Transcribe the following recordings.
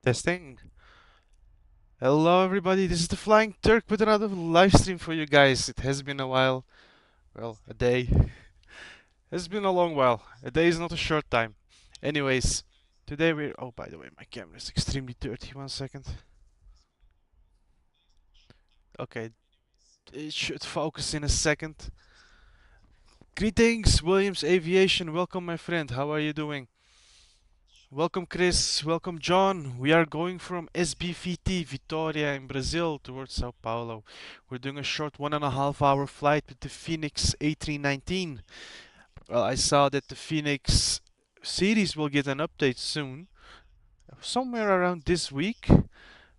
Testing. Hello, everybody. This is the Flying Turk with another live stream for you guys. It has been a while. Well, a day. It's been a long while. A day is not a short time. Anyways, today we're. Oh, by the way, my camera is extremely dirty. 1 second. Okay, it should focus in a second. Greetings, Williams Aviation. Welcome, my friend. How are you doing? Welcome, Chris. Welcome, John. We are going from SBVT, Vitória in Brazil, towards São Paulo. We're doing a short 1.5 hour flight with the FENIX A319. Well, I saw that the FENIX series will get an update soon, somewhere around this week,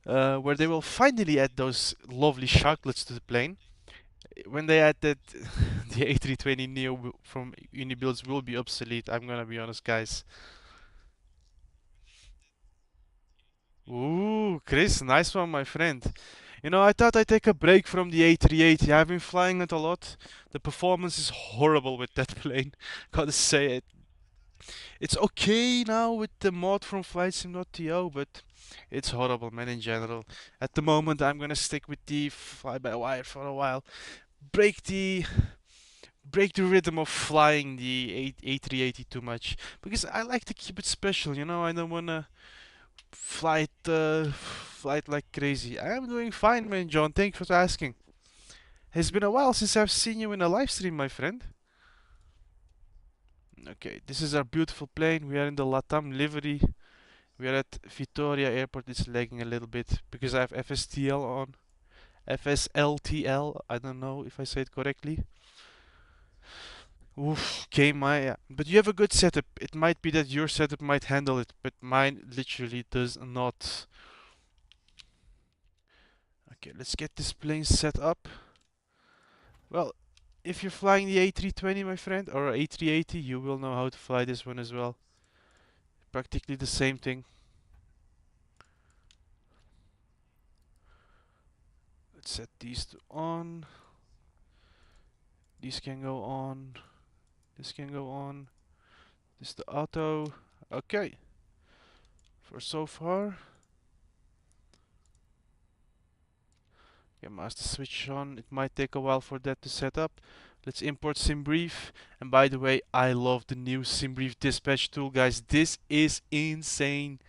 where they will finally add those lovely sharklets to the plane. When they add that, the A320 Neo from Unibuilds will be obsolete. I'm gonna be honest, guys. Ooh, Chris, nice one, my friend. You know, I thought I'd take a break from the A380. I've been flying it a lot. The performance is horrible with that plane. Gotta say it. It's okay now with the mod from flightsim.to, but it's horrible, man, in general. At the moment, I'm gonna stick with the fly-by-wire for a while. Break the break the rhythm of flying the A380 too much because I like to keep it special. You know, I don't wanna flight like crazy. I'm doing fine, man, John. Thanks for asking. It's been a while since I've seen you in a live stream, my friend. Okay, this is our beautiful plane. We are in the Latam livery. We are at Vitória Airport. It's lagging a little bit because I have FSTL on. FSLTL. I don't know if I say it correctly. Oof, okay, but you have a good setup. It might be that your setup might handle it, but mine literally does not. Okay, let's get this plane set up. Well, if you're flying the A320, my friend, or A380, you will know how to fly this one as well. Practically the same thing. Let's set these to on. These can go on. This can go on. This is the auto. Okay. For so far. Okay, master switch on. It might take a while for that to set up. Let's import SimBrief. And by the way, I love the new SimBrief dispatch tool, guys. This is insane.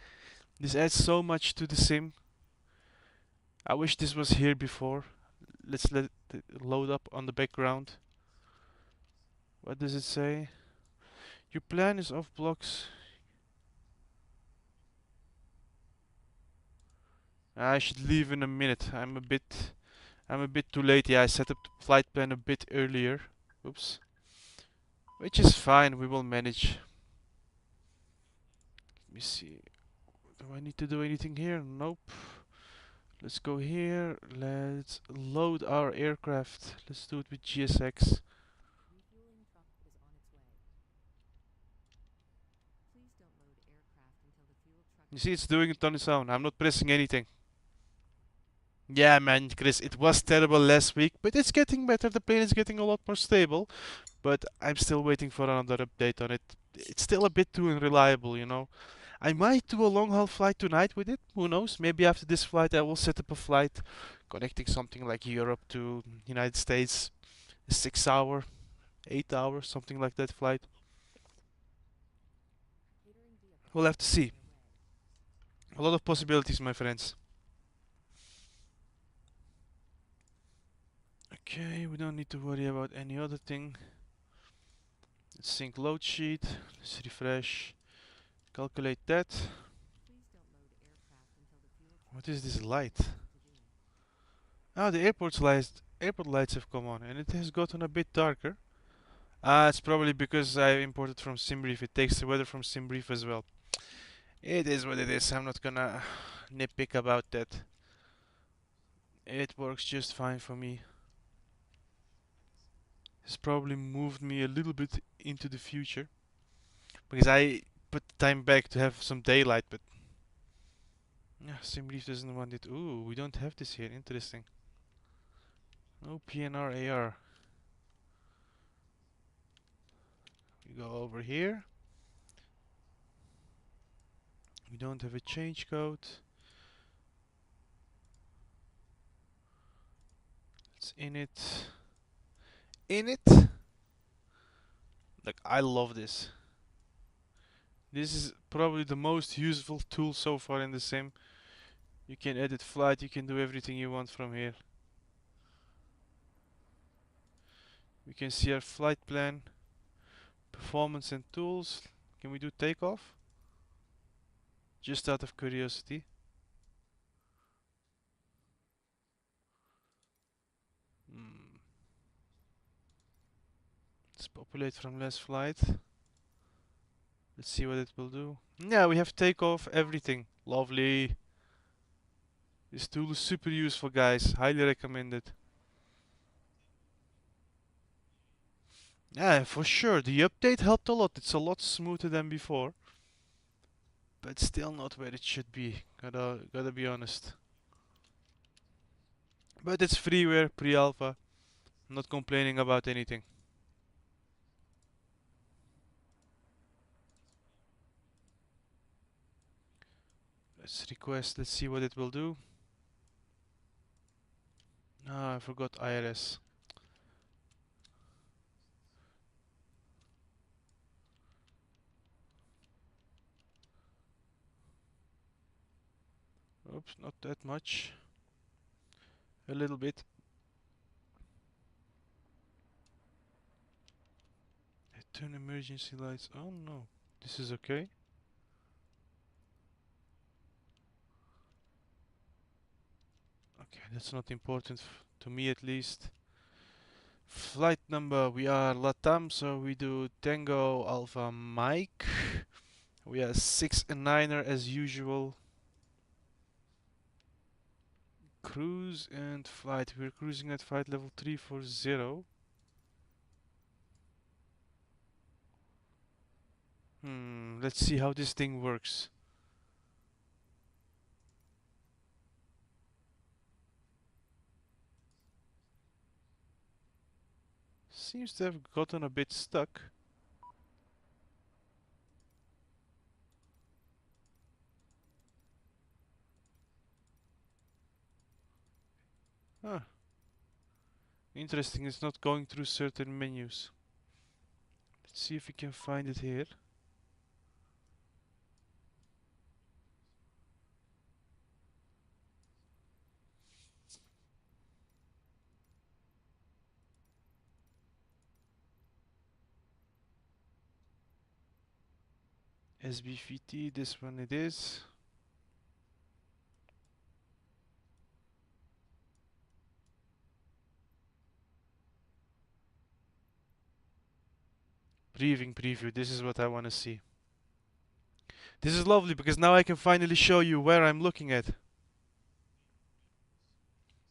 This adds so much to the sim. I wish this was here before. Let's let it load up on the background. What does it say? Your plan is off blocks. I should leave in a minute. I'm a bit too late. Yeah, I set up the flight plan a bit earlier. Oops. Which is fine. We will manage. Let me see. Do I need to do anything here? Nope. Let's go here. Let's load our aircraft. Let's do it with GSX. You see, it's doing it on its own. I'm not pressing anything. Yeah, man, Chris, it was terrible last week, but it's getting better. The plane is getting a lot more stable, but I'm still waiting for another update on it. It's still a bit too unreliable, you know. I might do a long haul flight tonight with it. Who knows? Maybe after this flight, I will set up a flight connecting something like Europe to United States, a 6 hour, 8 hour, something like that flight. We'll have to see. A lot of possibilities, my friends. Okay, we don't need to worry about any other thing. Let's sync load sheet. Let's refresh. Calculate that. What is this light? Ah, the airport lights have come on and it has gotten a bit darker. Ah, it's probably because I imported from SimBrief. It takes the weather from SimBrief as well. It is what it is. I'm not gonna nitpick about that. It works just fine for me. It's probably moved me a little bit into the future because I put the time back to have some daylight, but yeah, SimBrief doesn't want it. Ooh, we don't have this here. Interesting. No PNR AR. We go over here. We don't have a change code. in it. In it? Like, I love this. This is probably the most useful tool so far in the sim. You can edit flight, you can do everything you want from here. We can see our flight plan, performance and tools. Can we do takeoff? Just out of curiosity. Hmm. Let's populate from last flight. Let's see what it will do. Yeah, we have takeoff, everything. Lovely. This tool is super useful, guys. Highly recommended. Yeah, for sure. The update helped a lot. It's a lot smoother than before. But still not where it should be. Gotta be honest. But it's freeware, pre-alpha. I'm not complaining about anything. Let's request. Let's see what it will do. Ah, I forgot IRS. Oops, not that much. A little bit. Turn emergency lights on. No, this is okay. Okay, that's not important to me at least. Flight number, we are Latam, so we do Tango Alpha Mike. We are 6 and 9er as usual. Cruise and flight. We're cruising at flight level 340. Let's see how this thing works. Seems to have gotten a bit stuck. Huh. Interesting, it's not going through certain menus. Let's see if we can find it here. SBVT, this one it is. Briefing preview, this is what I want to see. This is lovely because now I can finally show you where I'm looking at.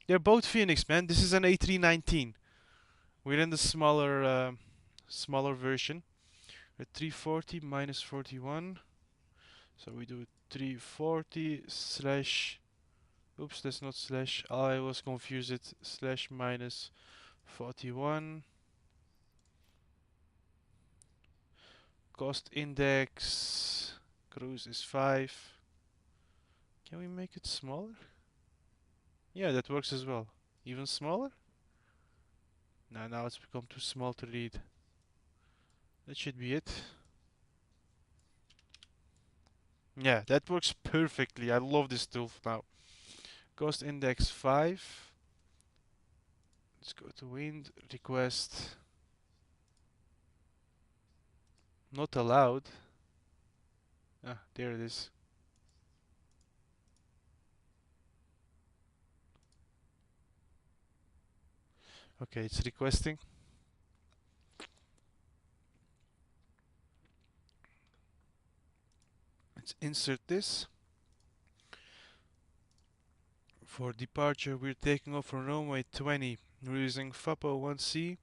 They're both FENIX, man. This is an A319. We're in the smaller version. At 340 minus 41. So we do 340 slash. Oops, that's not slash. I was confused. It slash minus 41. Cost index. Cruise is 5. Can we make it smaller? Yeah, that works as well. Even smaller? Nah, now it's become too small to read. That should be it. Yeah, that works perfectly. I love this tool now. Cost index 5. Let's go to wind. Request. Not allowed. Ah, there it is. Okay, it's requesting. Let's insert this. For departure, we're taking off from runway 20. We're using FAPO 1C.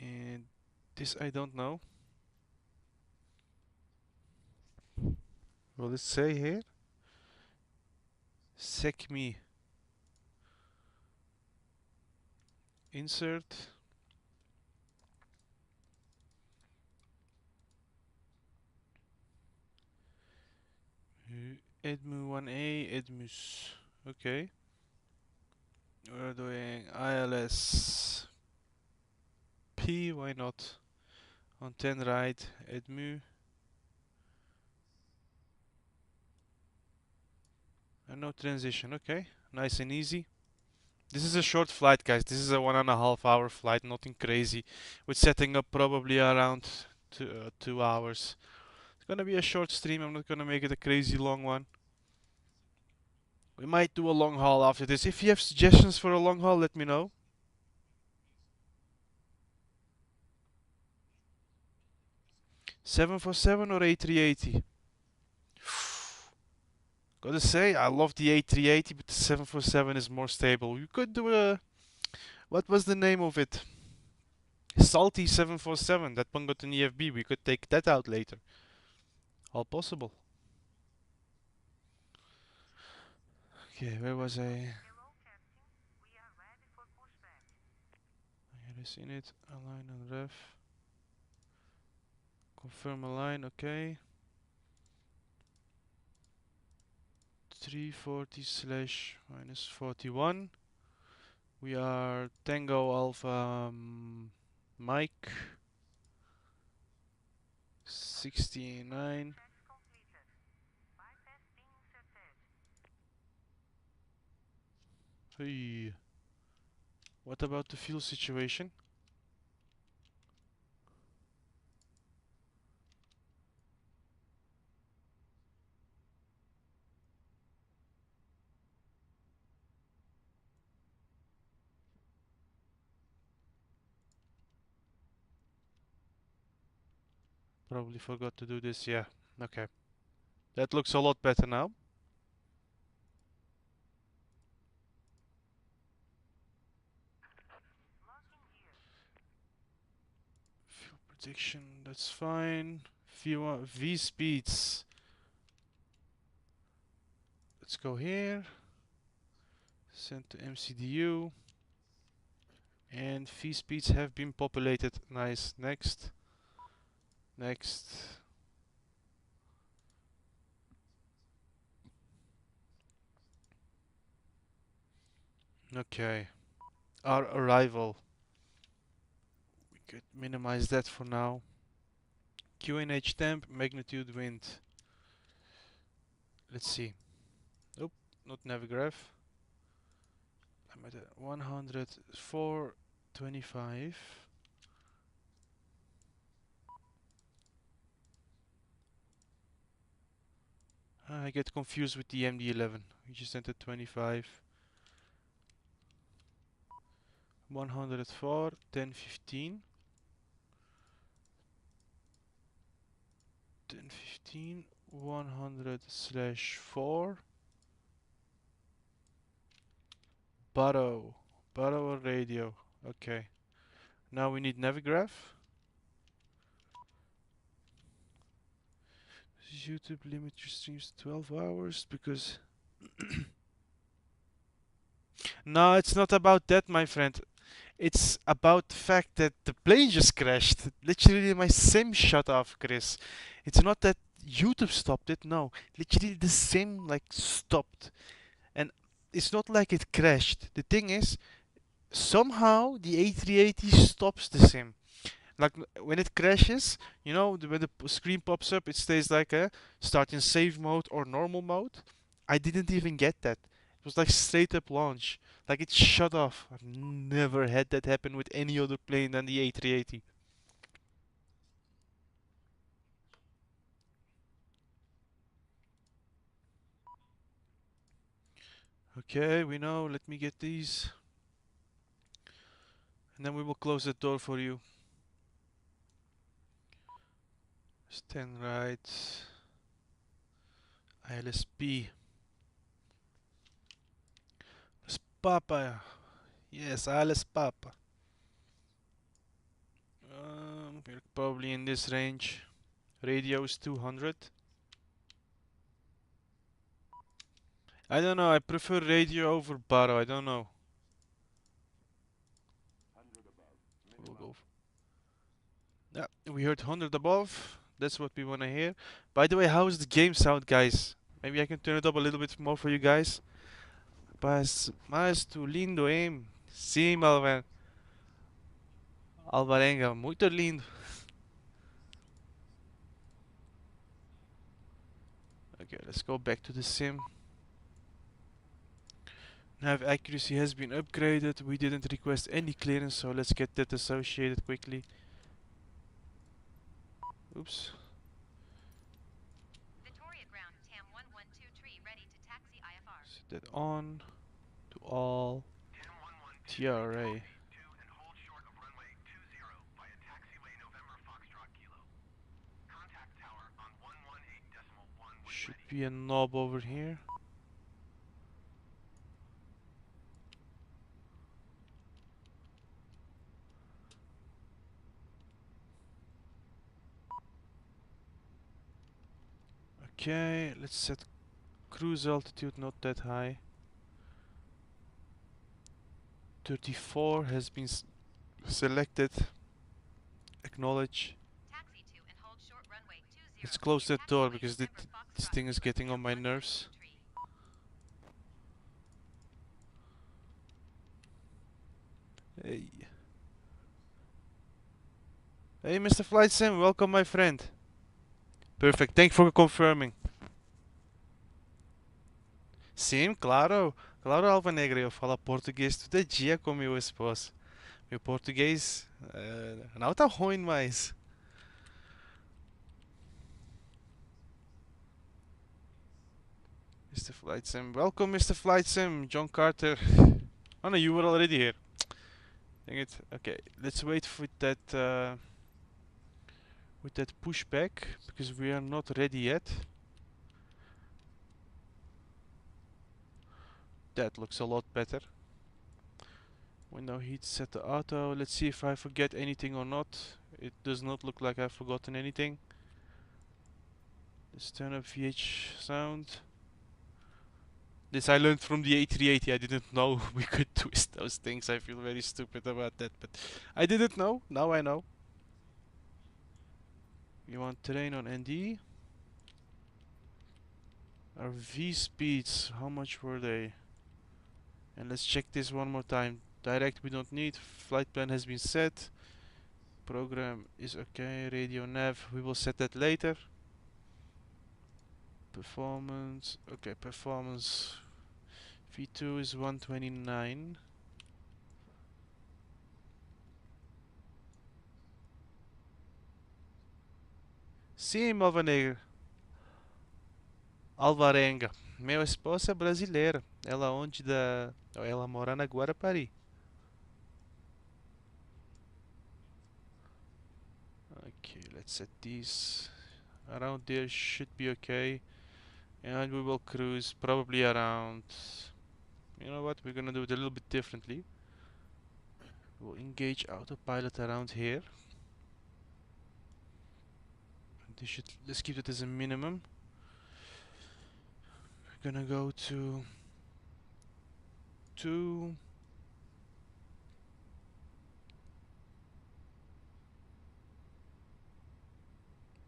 And this I don't know. Will it say here? SecMe. Insert. Edmu 1A, Edmus. Okay. We're doing ILS P, why not? On 10 right, Edmu. And no transition, okay. Nice and easy. This is a short flight, guys. This is a 1.5 hour flight, nothing crazy. With setting up probably around 2 hours. It's gonna be a short stream, I'm not gonna make it a crazy long one. We might do a long haul after this. If you have suggestions for a long haul, let me know. (747) or A380? Gotta say, I love the A380, but the 747 is more stable. We could do a... What was the name of it? Salty 747. That one got an EFB. We could take that out later. All possible. Okay, where was I? Here is in it. Align and ref. Confirm align, okay. 340 slash minus 41. We are Tango Alpha Mike 69. Hey. What about the fuel situation? Probably forgot to do this, yeah. Okay. That looks a lot better now. Fuel prediction, that's fine. V speeds. Let's go here. Send to MCDU. And V speeds have been populated. Nice. Next. Next. Okay. Our arrival. We could minimize that for now. QNH temp, magnitude wind. Let's see. Nope, not Navigraph. I'm at 104.25. I get confused with the MD-11. We just entered 25. 104, 1015. 1015, 100 slash 4. Burrow or radio. Okay. Now we need Navigraph. YouTube limit your streams to 12 hours because... No, it's not about that, my friend. It's about the fact that the plane just crashed. Literally my sim shut off, Chris. It's not that YouTube stopped it, no. Literally the sim like stopped. And it's not like it crashed. The thing is, somehow the A380 stops the sim. Like when it crashes, you know, when the screen pops up, it stays like a start in save mode or normal mode. I didn't even get that. It was like straight up launch. Like it shut off. I've never had that happen with any other plane than the A380. Okay, we know. Let me get these. And then we will close the door for you. Stand right. ILSP. Papa. Yes, ILS Papa. We're probably in this range. Radio is 200. I don't know, I prefer radio over baro, I don't know. We'll go. Yeah, we heard 100 above. That's what we want to hear. By the way, how is the game sound, guys? Maybe I can turn it up a little bit more for you guys. Rapaz, mas tu lindo, hein? Sim, Alvarenga, muito lindo. Okay, let's go back to the sim. Nav accuracy has been upgraded. We didn't request any clearance, so let's get that associated quickly. Oops. Vitória ground TAM 1123 ready to taxi IFR. Set that on to all TRA. Should be a knob over here. Okay, let's set cruise altitude not that high. 34 has been selected. Acknowledge. Taxi to and hold short runway 20. Let's close that door because November this Foxtrot thing is Kilo getting on TAM my nerves. 1123. Hey. Hey, Mr. Flight Sim, welcome, my friend. Perfect, thank you for confirming. Sim, claro. Claro, Alva Negra, eu falo português todo dia com meu esposo. Meu português não tá ruim, mas... Mr. Flight Sim, welcome, Mr. Flight Sim, John Carter. Oh no, you were already here. Dang it. Okay, let's wait for that with that pushback because we are not ready yet. That looks a lot better. Window heat set to auto. Let's see if I forget anything or not. It does not look like I've forgotten anything. Let's turn up VH sound. This I learned from the A380. I didn't know we could twist those things. I feel very stupid about that, but I didn't know. Now I know. We want terrain on ND. Our V speeds, how much were they? And let's check this one more time. Direct we don't need. Flight plan has been set. Program is okay. Radio nav, we will set that later. Performance, okay, performance. V2 is 129. Sim, Alvarenga. Meu esposa é brasileira. Ela onde da... Ela mora na Guarapari. Okay, let's set these. Around there should be okay. And we will cruise probably around... You know what? We're gonna do it a little bit differently. We'll engage autopilot around here. This should, let's keep it as a minimum. We're gonna go to 2.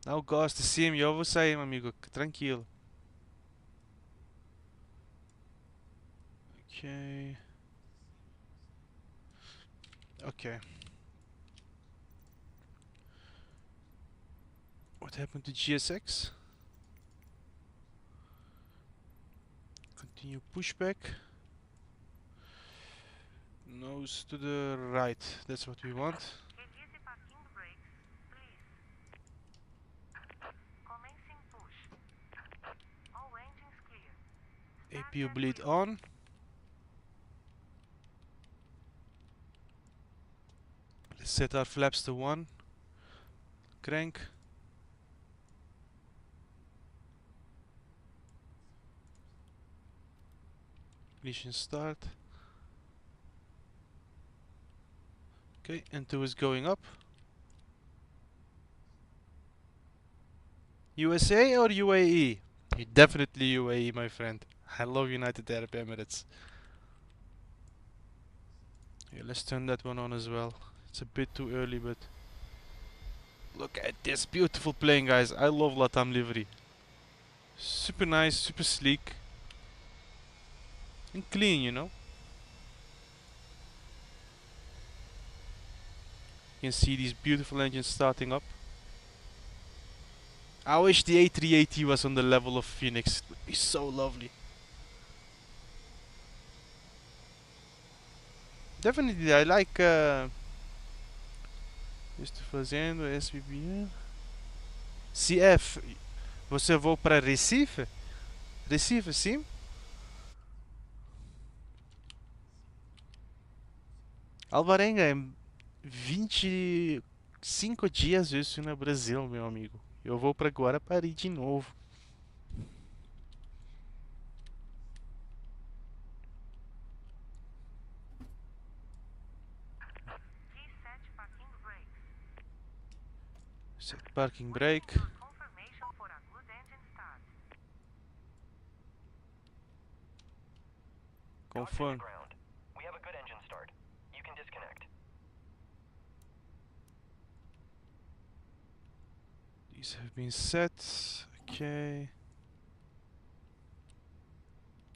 Não gosto, sim, eu vou sair, meu amigo, tranquilo. Okay. Okay. What happened to GSX? Continue pushback. Nose to the right. That's what we want. Revise parking brakes, please. Commencing push. All engines clear. APU bleed on. Let's set our flaps to 1. Crank. Ignition start. Okay, and 2 is going up. USA or UAE? Definitely UAE, my friend. I love United Arab Emirates. Yeah, let's turn that one on as well. It's a bit too early, but look at this beautiful plane, guys. I love Latam livery. Super nice, super sleek. and clean, you know. You can see these beautiful engines starting up. I wish the A380 was on the level of Phoenix. It would be so lovely. Definitely, I like estou fazendo SBBR. CF, você voa para Recife? Recife, sim? Alvarenga é 25 dias isso no Brasil, meu amigo. Eu vou para Guarapari de novo. Please set parking brakes. Set parking brake. Waiting for confirmation for a good engine start. Confirm. Ground. We have a good engine start. You can disconnect. These have been set. Okay.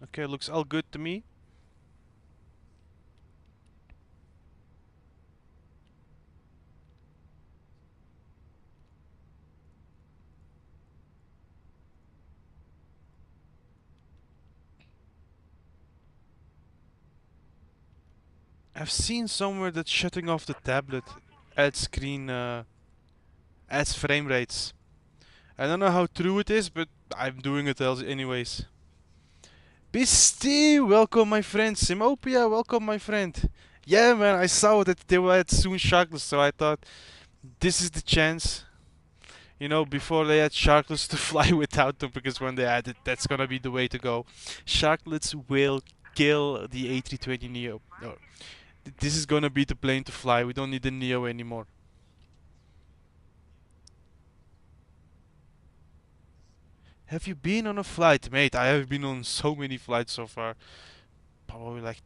Okay, looks all good to me. I've seen somewhere that shutting off the tablet adds adds frame rates. I don't know how true it is, but I'm doing it anyways. Bisti, welcome my friend. Simopia, welcome my friend. Yeah, man, I saw that they were at soon Sharkless, so I thought this is the chance. You know, before they had Sharklets to fly without them, because when they add it, that's gonna be the way to go. Sharklets will kill the A320 Neo. No, this is gonna be the plane to fly. We don't need the Neo anymore. Have you been on a flight, mate? I have been on so many flights so far. Probably like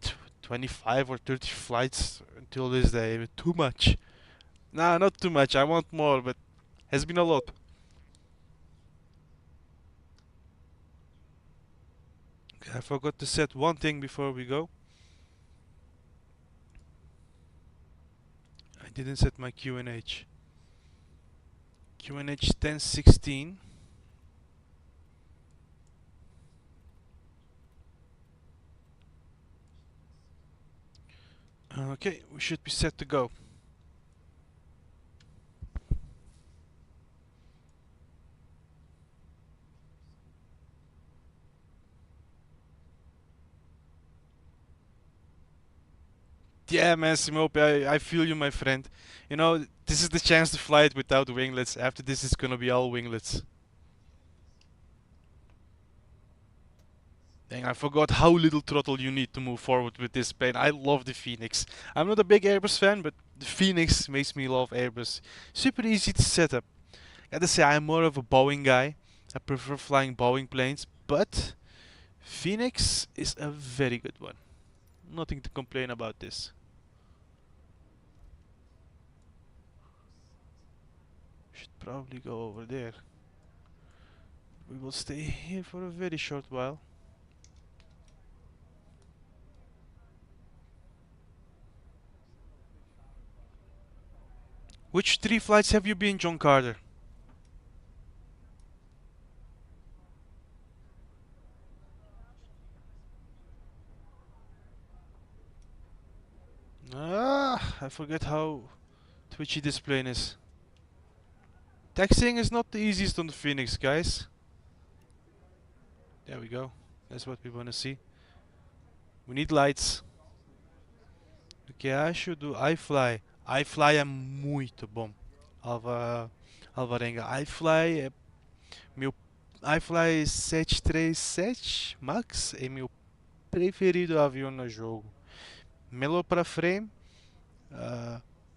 25 or 30 flights until this day. But too much. Nah, not too much. I want more, but has been a lot. Okay, I forgot to set one thing before we go. I didn't set my QNH. QNH 1016. Okay, we should be set to go. Yeah, man, Simope, I feel you, my friend. You know, this is the chance to fly it without winglets. After this, it's gonna be all winglets. Dang, I forgot how little throttle you need to move forward with this plane. I love the Phoenix. I'm not a big Airbus fan, but the Phoenix makes me love Airbus. Super easy to set up. Gotta say, I'm more of a Boeing guy. I prefer flying Boeing planes, but Phoenix is a very good one. Nothing to complain about this. Should probably go over there. We will stay here for a very short while. Which 3 flights have you been, John Carter? Ah, I forget how twitchy this plane is. Taxiing is not the easiest on the Phoenix, guys. There we go. That's what we want to see. We need lights. Ok, acho do iFly. iFly é muito bom. Alvarenga. iFly é meu iFly 737 Max é meu preferido avião no jogo. Melhor para frame.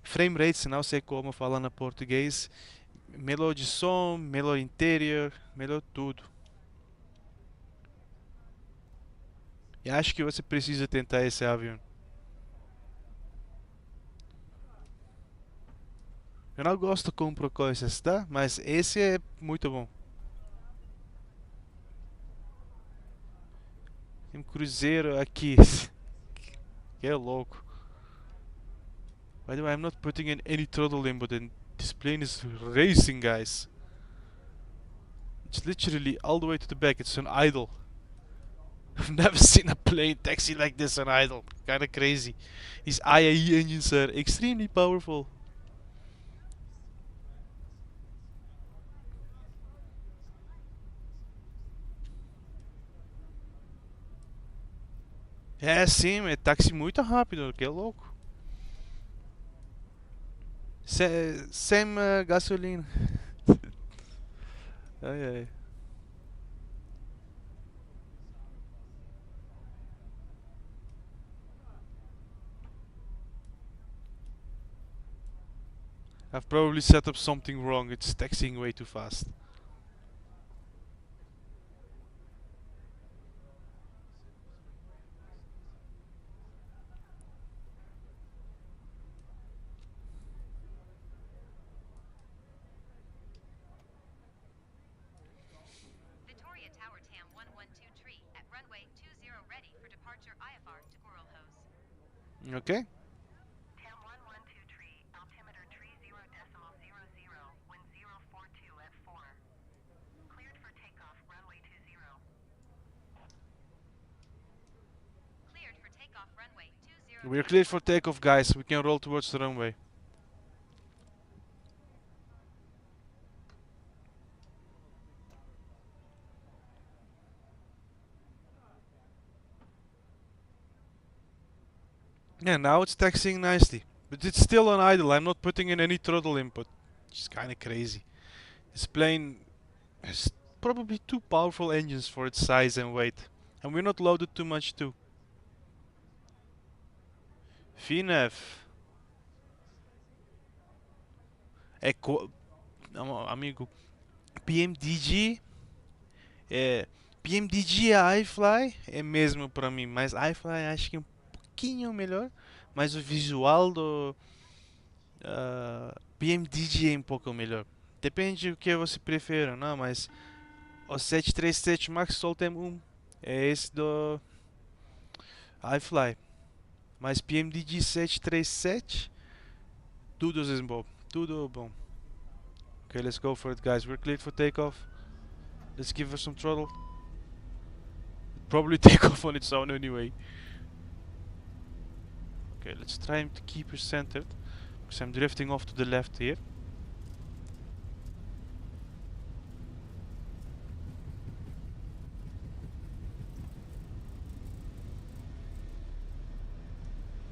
Frame rate, não sei como falar na português. Melhor de som, melhor interior, melhor tudo. E acho que você precisa tentar esse avião. Eu não gosto compro coisas, tá? Mas esse é muito bom. Um cruzeiro aqui. Que é louco. By the way, I'm not putting in any throttle input and this plane is racing, guys. It's literally all the way to the back. It's on idle. I've never seen a plane taxi like this on idle. Kinda crazy. These IAE engines are extremely powerful. É, sim, é táxi muito rápido, que é louco. Sem gasolina. Ai, ai. I've probably set up something wrong. It's taxiing way too fast. Vitória Tower TAM 112 at runway 20 ready for departure IFR to Guarulhos. Okay. TAM 1123, altimeter 30.00, wind 042 at 4. Cleared for takeoff, runway 20. Cleared for takeoff runway 20. We're cleared for takeoff, guys. We can roll towards the runway. Yeah, now it's taxiing nicely. But it's still on idle. I'm not putting in any throttle input. Which is kinda crazy. This plane has probably too powerful engines for its size and weight. And we're not loaded too much too. FINEF. Eco... Amigo. PMDG. PMDG e iFly é mesmo pra mim. Mas iFly acho que é um pouquinho melhor. Mas o visual do... PMDG é um pouco melhor. Depende do que você prefere, não, mas o 737 MAX só tem um. É esse do iFly. Mas PMDG 737, tudo é bom. Tudo bom. Okay, let's go for it, guys. We're cleared for takeoff. Let's give her some throttle. Probably take off on its own anyway. Okay, let's try to keep her centered. Because I'm drifting off to the left here.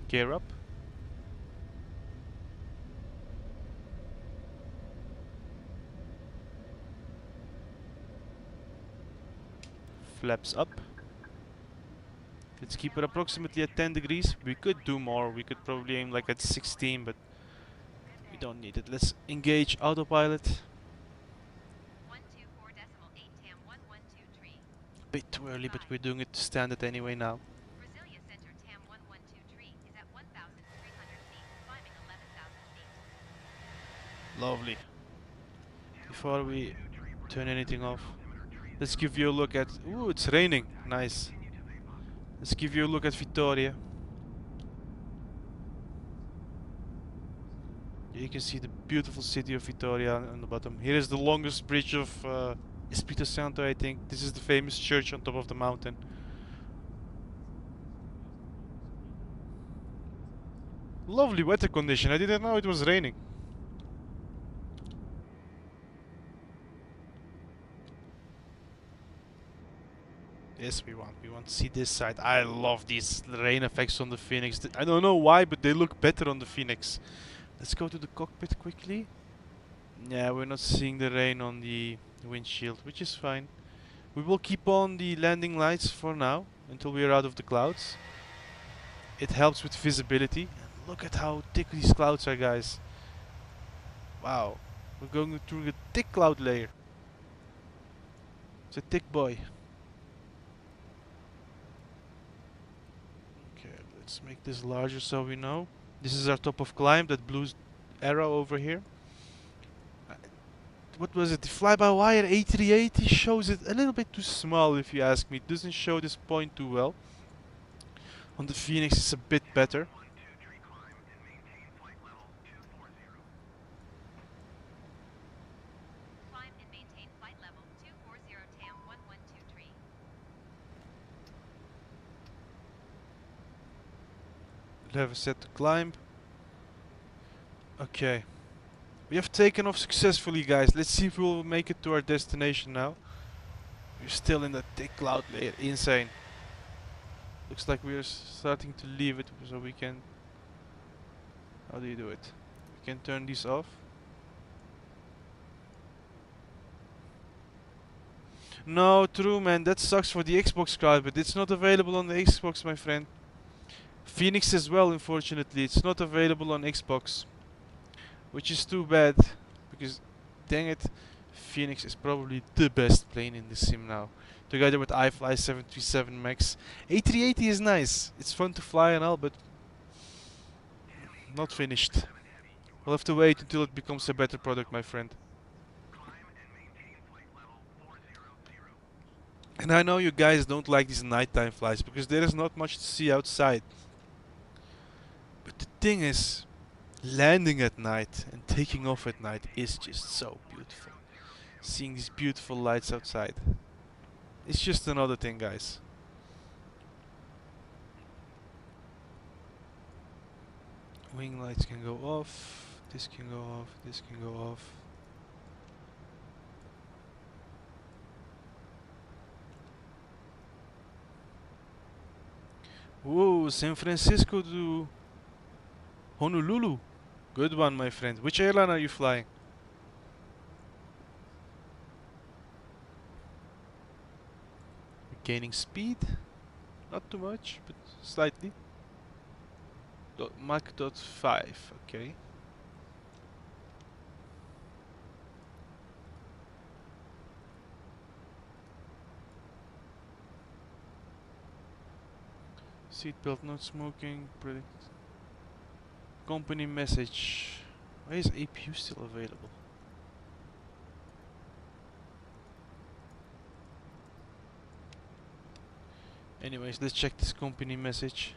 Gear up. Flaps up. Let's keep it approximately at 10 degrees. We could do more. We could probably aim like at 16, but we don't need it. Let's engage autopilot. 124.8 TAM 1123. Bit too early, but we're doing it to standard anyway now. Brasilia Center TAM 1123 is at 1,300 feet, climbing 11,000 feet. Lovely. Before we turn anything off, let's give you a look at... Ooh, it's raining. Nice. Let's give you a look at Vitória. You can see the beautiful city of Vitória on the bottom. Here is the longest bridge of Espírito Santo, I think. This is the famous church on top of the mountain. Lovely weather condition. I didn't know it was raining. Yes, we want to see this side. I love these rain effects on the FENIX. I don't know why, but they look better on the FENIX. Let's go to the cockpit quickly. Yeah, we're not seeing the rain on the windshield, which is fine. We will keep on the landing lights for now, until we are out of the clouds. It helps with visibility. Look at how thick these clouds are, guys. Wow. We're going through a thick cloud layer. It's a thick boy. Let's make this larger so we know. This is our top of climb, that blue arrow over here. what was it? The fly-by-wire A380 shows it a little bit too small, if you ask me. It doesn't show this point too well. On the Phoenix, it's a bit better. Climb and maintain flight level 240 TAM 1123. Level set to climb. Okay. We have taken off successfully, guys. Let's see if we'll make it to our destination now. We're still in that thick cloud layer. Insane. Looks like we're starting to leave it, so we can... How do you do it? We can turn these off. No, true, man. That sucks for the Xbox crowd, but it's not available on the Xbox, my friend. Phoenix as well, unfortunately. It's not available on Xbox. Which is too bad, because, dang it, Phoenix is probably the best plane in the sim now. Together with iFly 737 MAX. A380 is nice. It's fun to fly and all, but not finished. We'll have to wait until it becomes a better product, my friend. And I know you guys don't like these nighttime flights, because there is not much to see outside. But the thing is, landing at night and taking off at night is just so beautiful. Seeing these beautiful lights outside. It's just another thing, guys. Wing lights can go off. This can go off. This can go off. Whoa, San Francisco to Honolulu. Good one, my friend. Which airline are you flying? Gaining speed. Not too much, but slightly. Mach dot 5, okay. Seatbelt not smoking. Predict. Company message. Why is APU still available? Anyways, let's check this company message.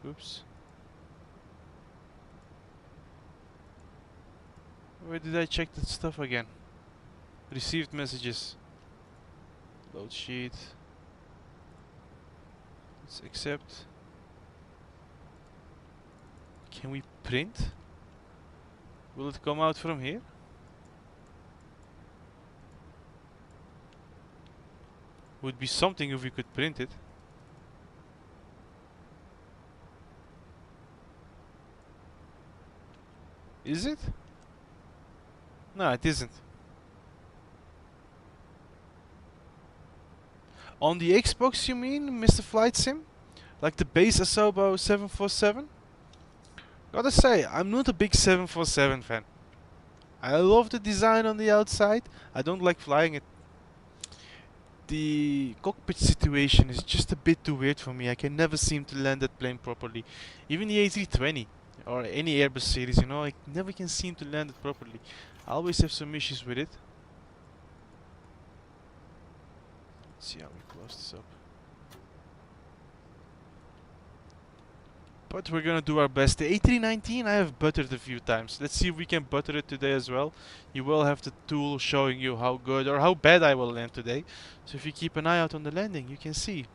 Oops. Where did I check that stuff again? Received messages. Load sheet. Let's accept. Can we print? Will it come out from here? Would be something if we could print it. Is it? No, it isn't. On the Xbox, you mean, Mr. Flight Sim? Like the base Asobo 747? Gotta say, I'm not a big 747 fan. I love the design on the outside. I don't like flying it. The cockpit situation is just a bit too weird for me. I can never seem to land that plane properly. Even the A320 or any Airbus series, you know, I never can seem to land it properly. I always have some issues with it. Let's see how we close this up. But we're gonna do our best. The A319 I have buttered a few times. Let's see if we can butter it today as well. You will have the tool showing you how good or how bad I will land today. So if you keep an eye out on the landing, you can see.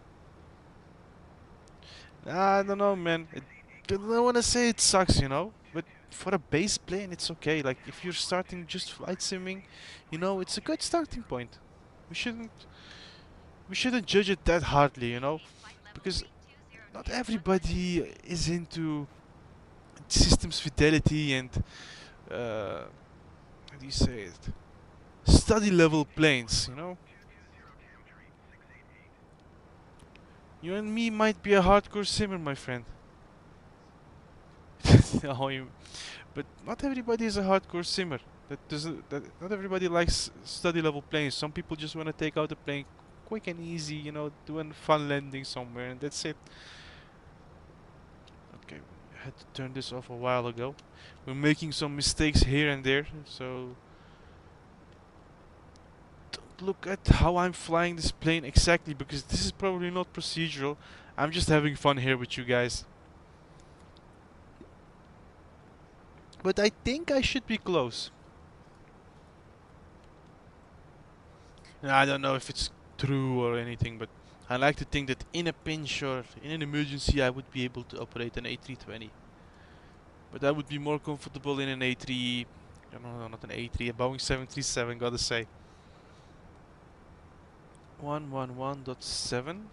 I don't know, man. I don't wanna say it sucks, you know. But for a base plane, it's okay. Like if you're starting just flight simming, you know, it's a good starting point. We shouldn't judge it that hardly, you know, because not everybody is into systems fidelity and how do you say it? Study level planes, you know. You and me might be a hardcore simmer, my friend. But not everybody is a hardcore simmer. That doesn't. That not everybody likes study level planes. Some people just want to take out the plane quick and easy, you know, doing fun landing somewhere, and that's it. Okay, I had to turn this off a while ago. We're making some mistakes here and there, so don't look at how I'm flying this plane exactly, because this is probably not procedural. I'm just having fun here with you guys. But I think I should be close. And I don't know if it's true or anything, but I like to think that in a pinch or in an emergency I would be able to operate an A320. But I would be more comfortable in an A3, no, not an A3, a Boeing 737, gotta say. 111.7.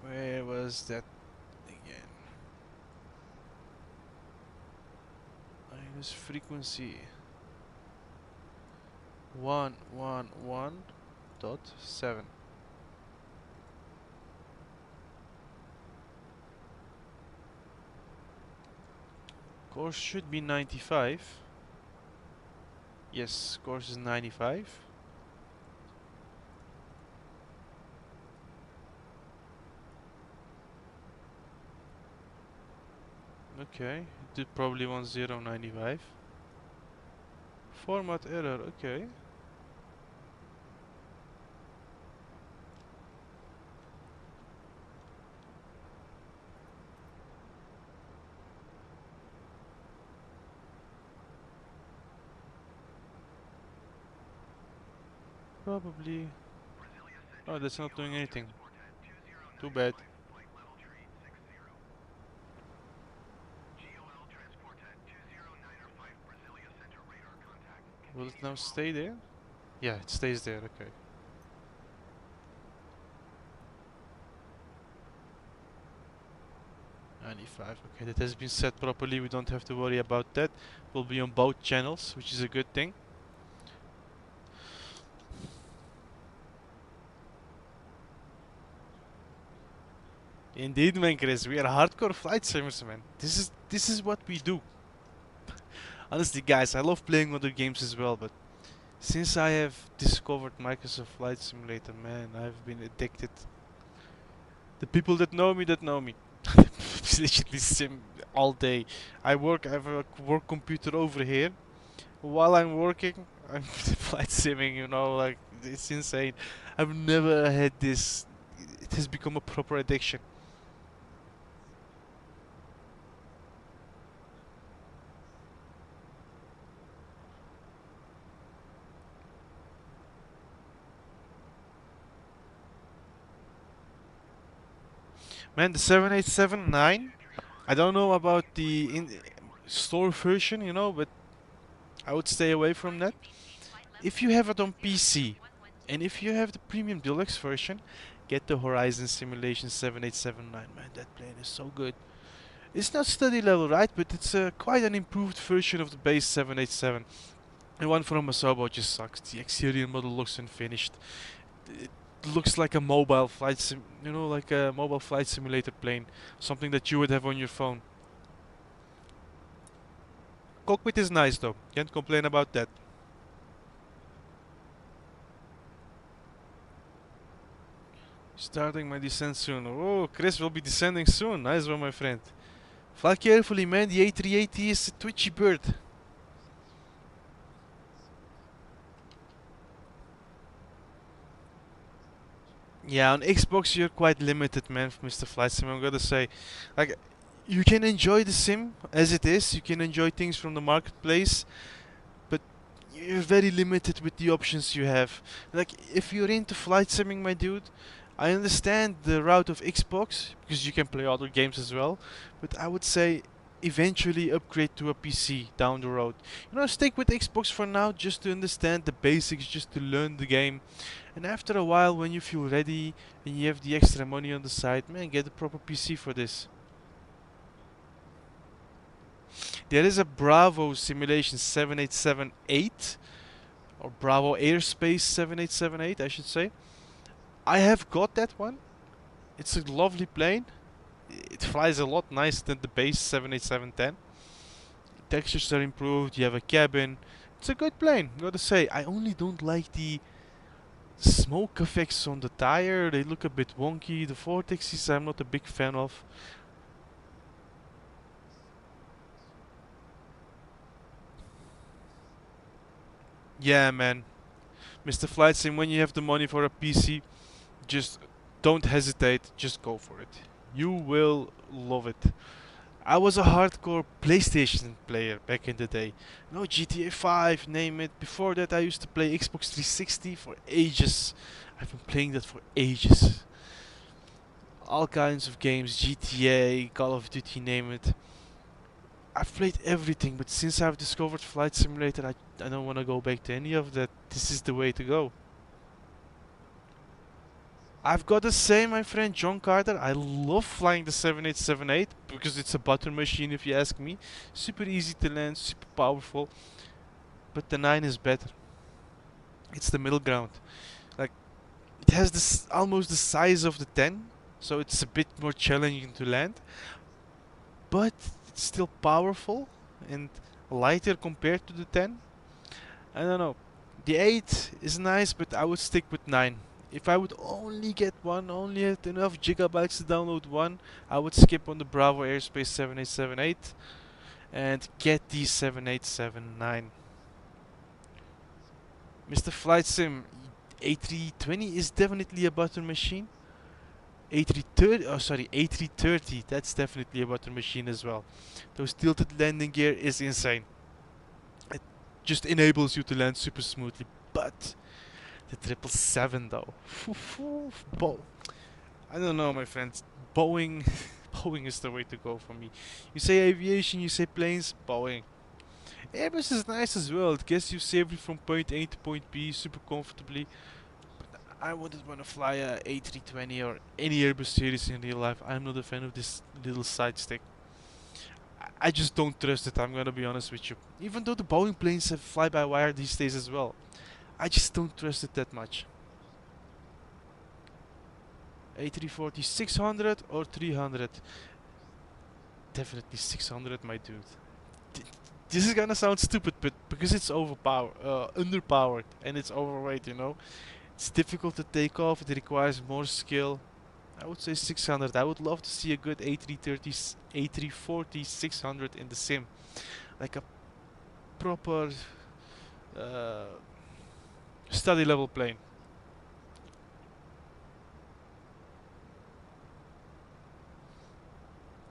Where was that again? Minus frequency. 111.7. Course should be 95. Yes, course is 95. Okay, it did probably 1095. Format error, okay. Probably. Oh, that's not doing anything. Too bad. Will it now stay there? Yeah, it stays there, okay. Okay, that has been set properly, we don't have to worry about that. We'll be on both channels, which is a good thing. Indeed, man, Chris, we are hardcore flight simmers, man. This is what we do. Honestly, guys, I love playing other games as well, but since I have discovered Microsoft Flight Simulator, man, I've been addicted. The people that know me, literally sim all day. I have a work computer over here. While I'm working, I'm flight simming, you know, like, it's insane. I've never had this. It has become a proper addiction. Man, the 787-9, I don't know about the store version, you know, but I would stay away from that. If you have it on PC, and if you have the premium deluxe version, get the Horizon Simulation 787-9. Man, that plane is so good. It's not study level, right? But it's quite an improved version of the base 787. The one from Asobo just sucks. The exterior model looks unfinished. It looks like a mobile flight like a mobile flight simulator plane, something that you would have on your phone. Cockpit is nice though, can't complain about that. Starting my descent soon. Oh, Chris will be descending soon. Nice one, my friend. Fly carefully, man. The A380 is a twitchy bird. Yeah, on Xbox you're quite limited, man, Mr. Flight Sim. I'm gonna say, like, you can enjoy the sim as it is. You can enjoy things from the marketplace, but you're very limited with the options you have. Like, if you're into flight simming, my dude, I understand the route of Xbox because you can play other games as well. But I would say eventually upgrade to a PC down the road. You know, stick with Xbox for now just to understand the basics, just to learn the game. And after a while, when you feel ready and you have the extra money on the side, man, get a proper PC for this. There is a Bravo Simulation 787-8, or Bravo Airspace 787-8, I should say. I have got that one. It's a lovely plane. It flies a lot nicer than the base 787-10. Textures are improved. You have a cabin. It's a good plane, gotta say. I only don't like the smoke effects on the tire. They look a bit wonky. The vortexes I'm not a big fan of. Yeah, man. Mr. Flight Sim, when you have the money for a PC, just don't hesitate. Just go for it. You will love it. I was a hardcore PlayStation player back in the day. No, GTA 5, name it. Before that, I used to play Xbox 360 for ages. I've been playing that for ages. All kinds of games, GTA, Call of Duty, name it. I've played everything, but since I've discovered Flight Simulator, I don't want to go back to any of that. This is the way to go. I've got to say, my friend John Carter, I love flying the 7878 because it's a butter machine, if you ask me. Super easy to land, super powerful. But the 9 is better. It's the middle ground. Like, it has this almost the size of the 10, so it's a bit more challenging to land. But it's still powerful and lighter compared to the 10. I don't know. The 8 is nice, but I would stick with 9. If I would only get one, only had enough gigabytes to download one, I would skip on the Bravo Airspace 7878 and get the 7879. Mr. Flight Sim A320 is definitely a butter machine. A330, oh sorry, A330, that's definitely a butter machine as well. Those tilted landing gear is insane. It just enables you to land super smoothly, but the 777 though. Bo- I don't know, my friends. Boeing, Boeing is the way to go for me. You say aviation, you say planes, Boeing. Airbus is nice as well. It gets you safely from point A to point B super comfortably. But I wouldn't want to fly a A320 or any Airbus series in real life. I'm not a fan of this little side stick. I just don't trust it. I'm gonna be honest with you. Even though the Boeing planes have fly-by-wire these days as well, I just don't trust it that much. A340 600 or 300? Definitely 600, my dude. This is gonna sound stupid, but because it's underpowered, and it's overweight, it's difficult to take off. It requires more skill. I would say 600. I would love to see a good A330, A340 600 in the sim, like a proper uh, study level plane.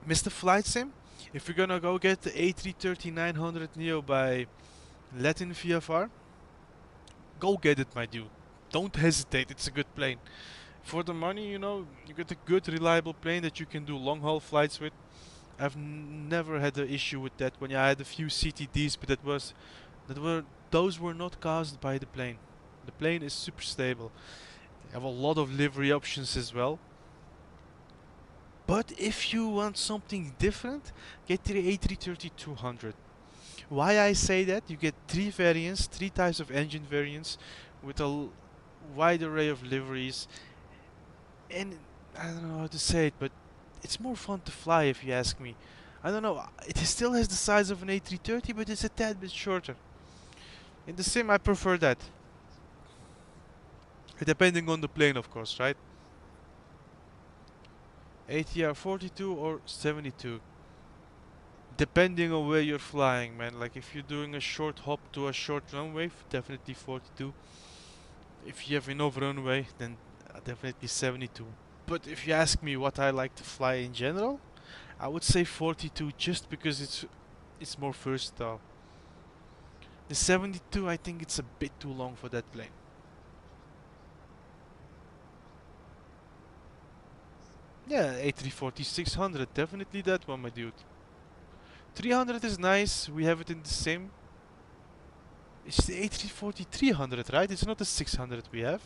Mr. Flight Sim, if you're gonna go get the A330 900 Neo by Latin VFR, go get it, my dude. Don't hesitate, it's a good plane. For the money, you get a good, reliable plane that you can do long haul flights with. I've never had an issue with that. When I had a few CTDs, but those were not caused by the plane. The plane is super stable. They have a lot of livery options as well. But if you want something different, get the A330 200. Why I say that? You get three variants, three types of engine variants, with a wide array of liveries, and I don't know how to say it, but it's more fun to fly if you ask me. I don't know. It still has the size of an A330, but it's a tad bit shorter. In the sim, I prefer that. Depending on the plane, of course, right? ATR 42 or 72. Depending on where you're flying, man. Like if you're doing a short hop to a short runway, definitely 42. If you have enough runway, then definitely 72. But if you ask me what I like to fly in general, I would say 42 just because it's more versatile. The 72, I think it's a bit too long for that plane. Yeah, A340 600, definitely that one, my dude. 300 is nice, we have it in the sim. It's the A340 300, right? It's not the 600 we have.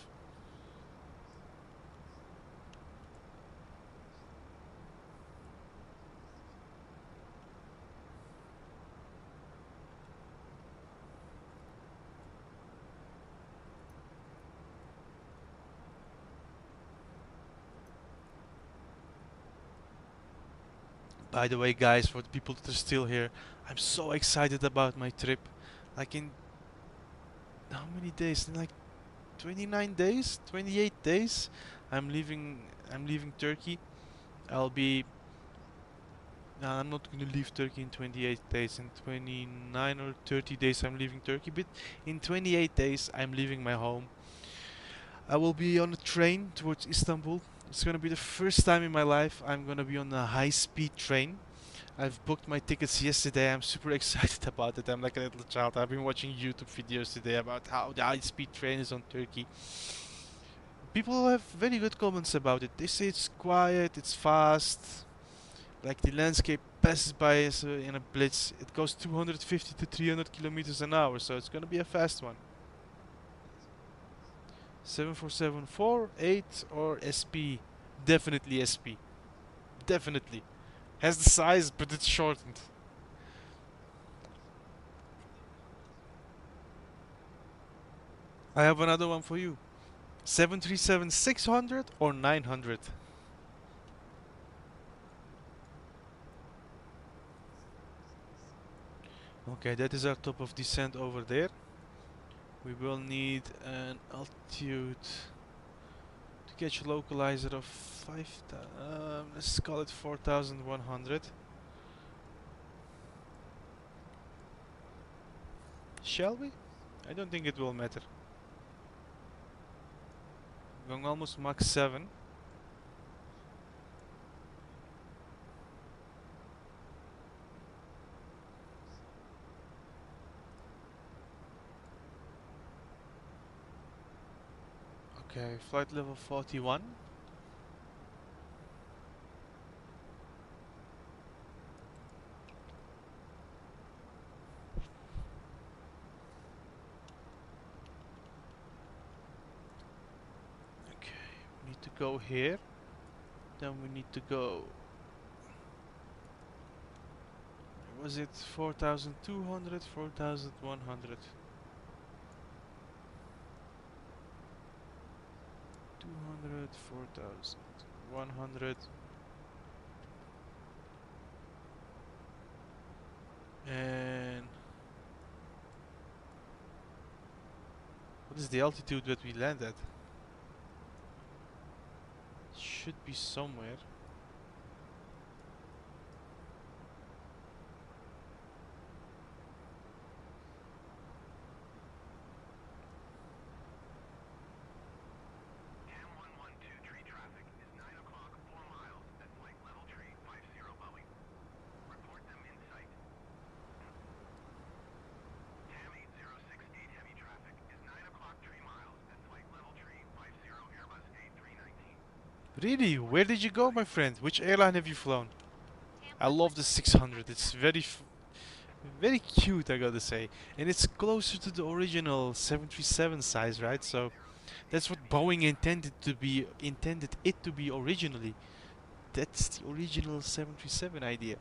By the way, guys, for the people that are still here, I'm so excited about my trip. Like in how many days? In like 29 days, 28 days. I'm leaving. I'm leaving Turkey. I'll be. No, I'm not gonna leave Turkey in 28 days. In 29 or 30 days, I'm leaving Turkey. But in 28 days, I'm leaving my home. I will be on a train towards Istanbul. It's gonna be the first time in my life I'm gonna be on a high-speed train. I've booked my tickets yesterday. I'm super excited about it. I'm like a little child. I've been watching YouTube videos today about how the high-speed train is on Turkey. People have very good comments about it. They say it's quiet, it's fast, like the landscape passes by us in a blitz. It goes 250 to 300 kilometers an hour, so it's gonna be a fast one. 747-4, 8, or SP? Definitely SP. Definitely. Has the size, but it's shortened. I have another one for you. 737-600 or 900? Okay, that is our top of descent over there. We will need an altitude to catch a localizer of 5,000. Let's call it 4,100. Shall we? I don't think it will matter. Going almost Mach 7. Okay, flight level 41. Okay, we need to go here. Then we need to go. Was it 4,200, 4,100? 200, 4,100. And what is the altitude that we land at? Should be somewhere. TAM 112 traffic is 9 o'clock, 4 miles at flight level tree 50 Boeing. Report them in sight. TAM 8068 heavy traffic is 9 o'clock, 3 miles at flight level tree 50 Airbus A319. Really? Where did you go, my friend? Which airline have you flown? TAM I love the 600. It's very cute, I gotta say. And it's closer to the original 737 size, right? So that's what Boeing intended it to be originally. That's the original 737 idea.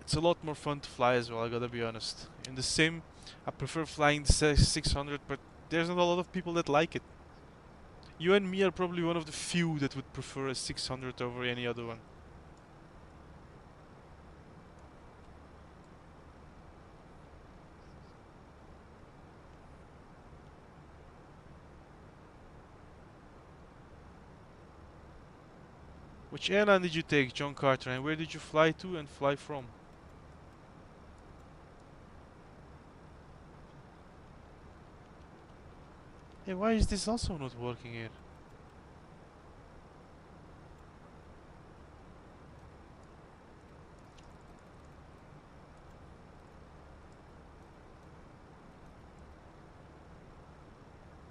It's a lot more fun to fly as well, I gotta be honest. In the sim, I prefer flying the 600, but there's not a lot of people that like it. You and me are probably one of the few that would prefer a 600 over any other one. Which airline did you take, John Carter, and where did you fly to and fly from? Hey, why is this also not working here?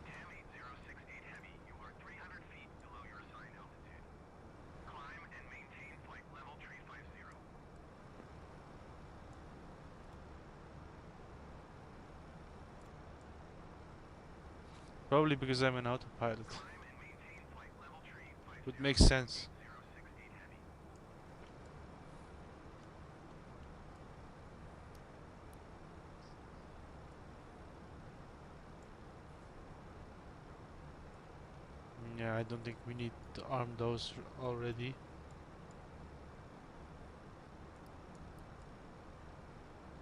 TAM 8068 heavy, you are 300 feet below your assigned altitude. Climb and maintain flight level tree 50. Probably because I'm an autopilot. Climb and maintain flight level tree 50. Would make sense. 8068 heavy. Yeah, I don't think we need to arm those already.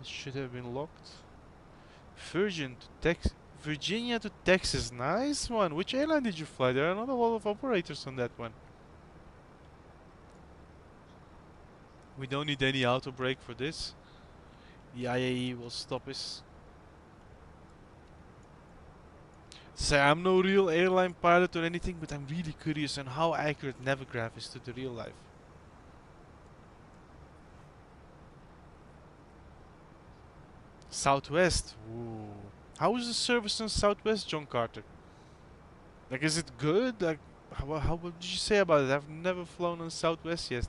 It should have been locked. Virginia to Texas. Nice one. Which airline did you fly? There are not a lot of operators on that one. We don't need any auto brake for this. The IAE will stop us. Say, I'm no real airline pilot or anything, but I'm really curious on how accurate Navigraph is to the real life. Southwest. Ooh. How is the service on Southwest, John Carter? Like, is it good? Like, what did you say about it? I've never flown on Southwest yet.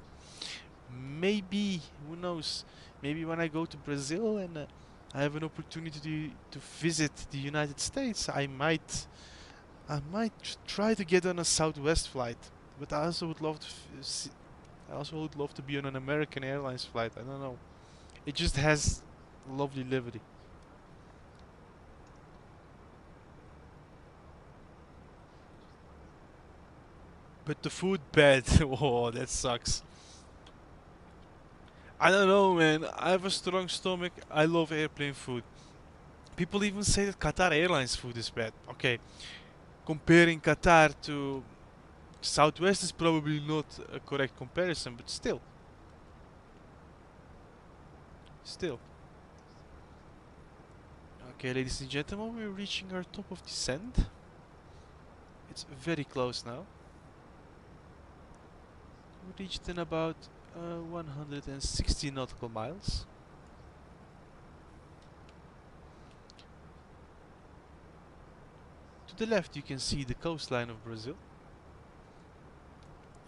Maybe, who knows? Maybe when I go to Brazil and I have an opportunity to visit the United States, I might try to get on a Southwest flight. But I also would love to I also would love to be on an American Airlines flight. I don't know. It just has lovely livery. But the food bad. Oh, that sucks. I don't know, man. I have a strong stomach. I love airplane food. People even say that Qatar Airlines food is bad. Okay, comparing Qatar to Southwest is probably not a correct comparison, but still. Still. Okay, ladies and gentlemen, we're reaching our top of descent. It's very close now. We reached in about 160 nautical miles. To the left you can see the coastline of Brazil.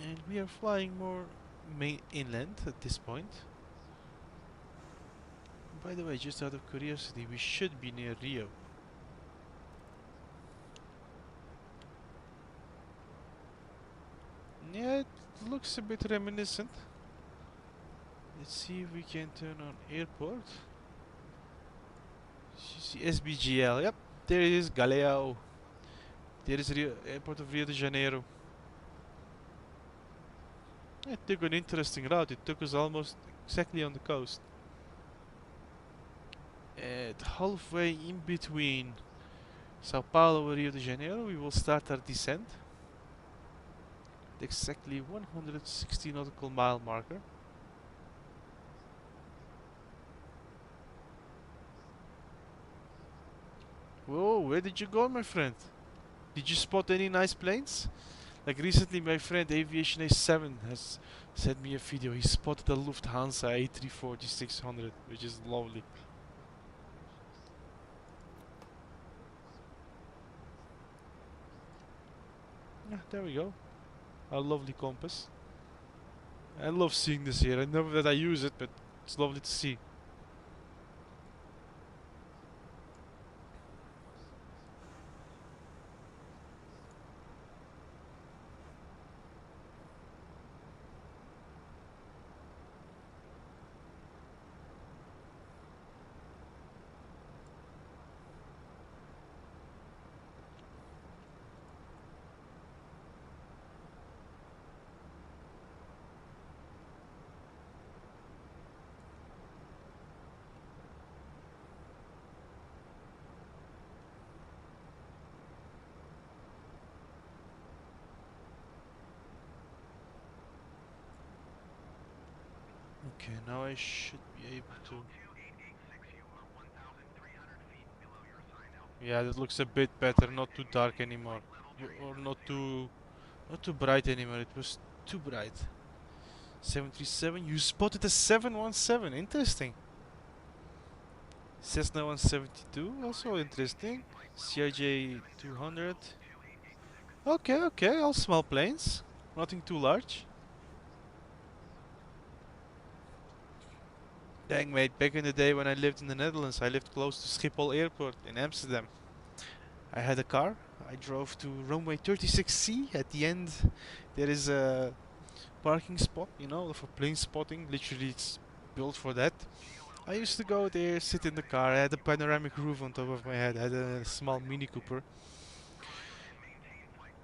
And we are flying more inland at this point. By the way, just out of curiosity, we should be near Rio. Yeah, it looks a bit reminiscent. Let's see if we can turn on airport. You see SBGL, yep, there it is, Galeão. There is airport of Rio de Janeiro. It took an interesting route, it took us almost exactly on the coast. At halfway in between São Paulo and Rio de Janeiro, we will start our descent. At exactly 160 nautical mile marker. Whoa, where did you go, my friend? Did you spot any nice planes? Like recently my friend Aviation A7 has sent me a video. He spotted a Lufthansa A340-600, which is lovely. Yeah, there we go. Our lovely compass. I love seeing this here. I never that I use it, but it's lovely to see. Okay, now I should be able to. 2886, you are 1,300 feet below your assigned altitude. Yeah, that looks a bit better. Not too dark anymore, or not too bright anymore. It was too bright. 737. You spotted a 717. Interesting. Cessna 172. Also interesting. CRJ 200. Okay, okay. All small planes. Nothing too large. Dang, mate, back in the day when I lived in the Netherlands, I lived close to Schiphol Airport in Amsterdam. I had a car. I drove to runway 36C. At the end, there is a parking spot, you know, for plane spotting. Literally, it's built for that. I used to go there, sit in the car. I had a panoramic roof on top of my head. I had a small Mini Cooper.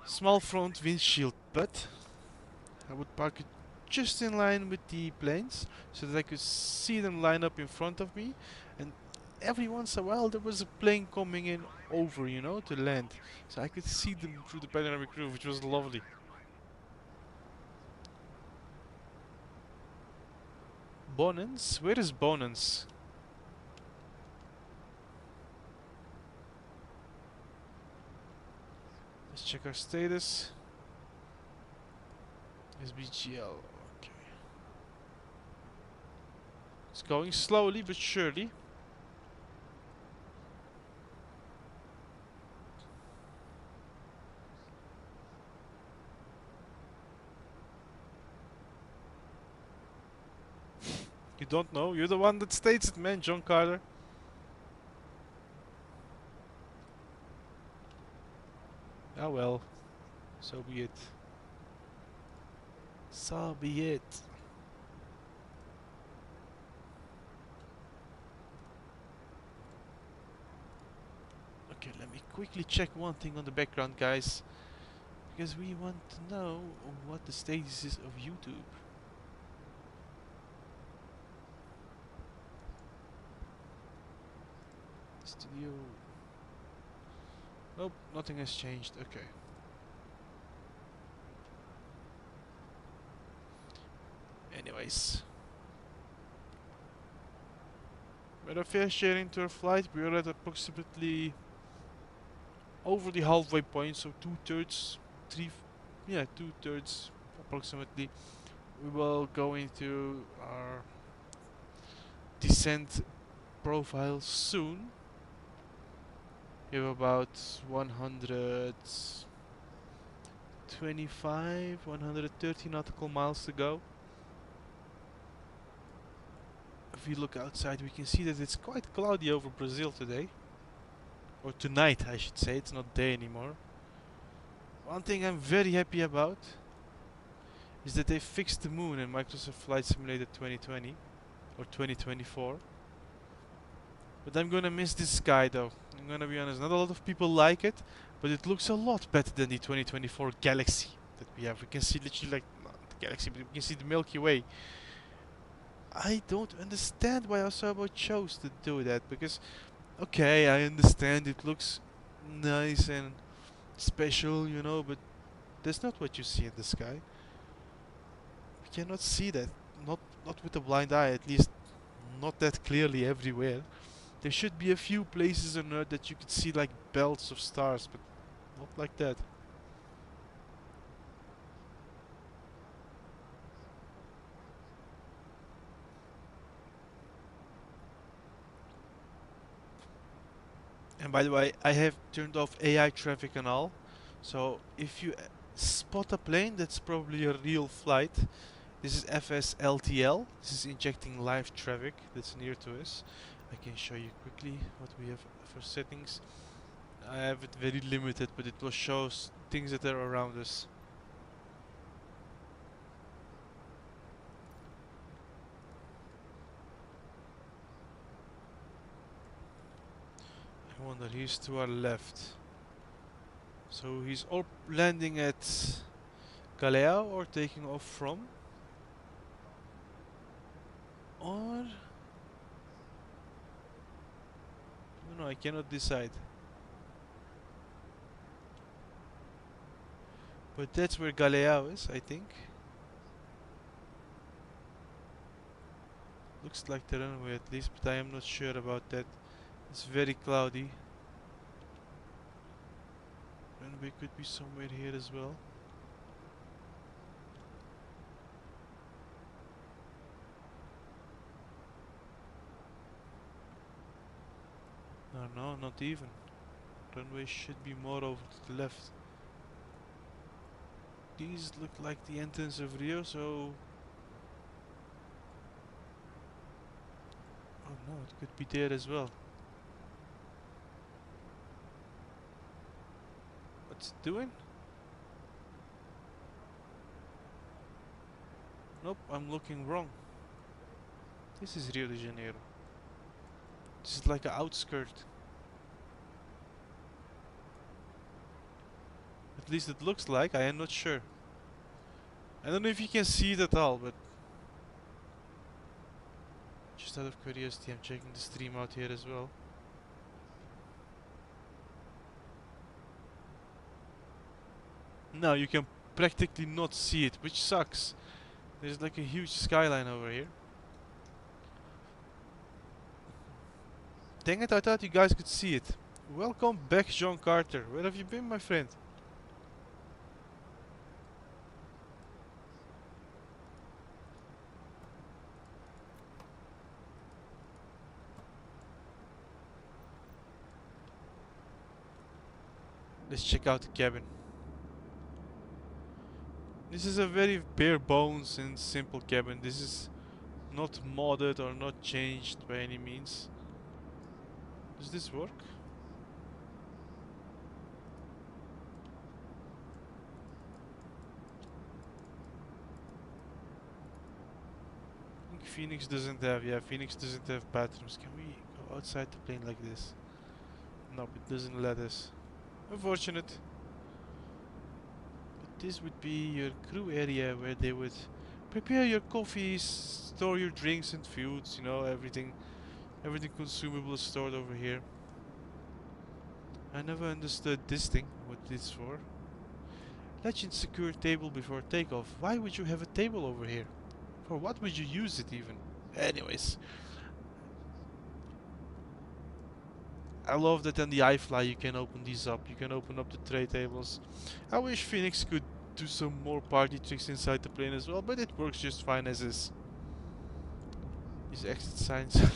Small front windshield, but I would park it just in line with the planes so that I could see them line up in front of me, and every once in a while there was a plane coming in over, you know, to land. So I could see them through the panoramic roof, which was lovely. Bonans? Where is Bonans? Let's check our status. SBGL. Okay. It's going slowly but surely. You don't know? You're the one that states it, man, John Carter. Ah well. So be it. So be it. Okay, let me quickly check one thing on the background, guys. Because we want to know what the status is of YouTube. Studio. Nope, nothing has changed. Okay. Anyways. With our fair share into our flight, we are at approximately over the halfway point, so 2/3, yeah, 2/3 approximately. We will go into our descent profile soon. We have about 125, 130 nautical miles to go. If we look outside, we can see that it's quite cloudy over Brazil today. Or tonight, I should say. It's not day anymore. One thing I'm very happy about is that they fixed the moon in Microsoft Flight Simulator 2020 or 2024. But I'm gonna miss this sky though. I'm gonna be honest. Not a lot of people like it, but it looks a lot better than the 2024 Galaxy that we have. We can see literally like not the Galaxy, but we can see the Milky Way. I don't understand why Asobo chose to do that, because okay, I understand it looks nice and special, you know, but that's not what you see in the sky. We cannot see that. Not with the blind eye, at least not that clearly everywhere. There should be a few places on Earth that you could see like belts of stars, but not like that. And by the way, I have turned off AI traffic and all. So if you spot a plane, that's probably a real flight. This is FSLTL. This is injecting live traffic that's near to us. I can show you quickly what we have for settings. I have it very limited, but it will show things that are around us. I wonder, he's to our left. So he's landing at Galea or taking off from? Or? No, I cannot decide. But that's where Galea is, I think. Looks like the runway at least, but I am not sure about that. It's very cloudy. Runway could be somewhere here as well. No, not even. Runway should be more over to the left. These look like the entrance of Rio, so... Oh no, it could be there as well. What's it doing? Nope, I'm looking wrong. This is Rio de Janeiro. This is like an outskirt. At least it looks like, I am not sure. I don't know if you can see it at all, but just just out of curiosity, I'm checking the stream out here as well. Now you can practically not see it, which sucks. There's like a huge skyline over here. Dang it, I thought you guys could see it. Welcome back, John Carter. Where have you been, my friend? Let's check out the cabin. This is a very bare bones and simple cabin. This is not modded or not changed by any means. Does this work? I think Phoenix doesn't have, yeah, Phoenix doesn't have bathrooms. Can we go outside the plane like this? Nope, it doesn't let us. Unfortunate. But this would be your crew area where they would prepare your coffees, store your drinks and foods, you know, everything consumable is stored over here. I never understood this thing, what it's for. Legend secure table before takeoff. Why would you have a table over here? For what would you use it even? Anyways. I love that on the iFly you can open these up. You can open up the tray tables. I wish Phoenix could do some more party tricks inside the plane as well, but it works just fine as is. These exit signs are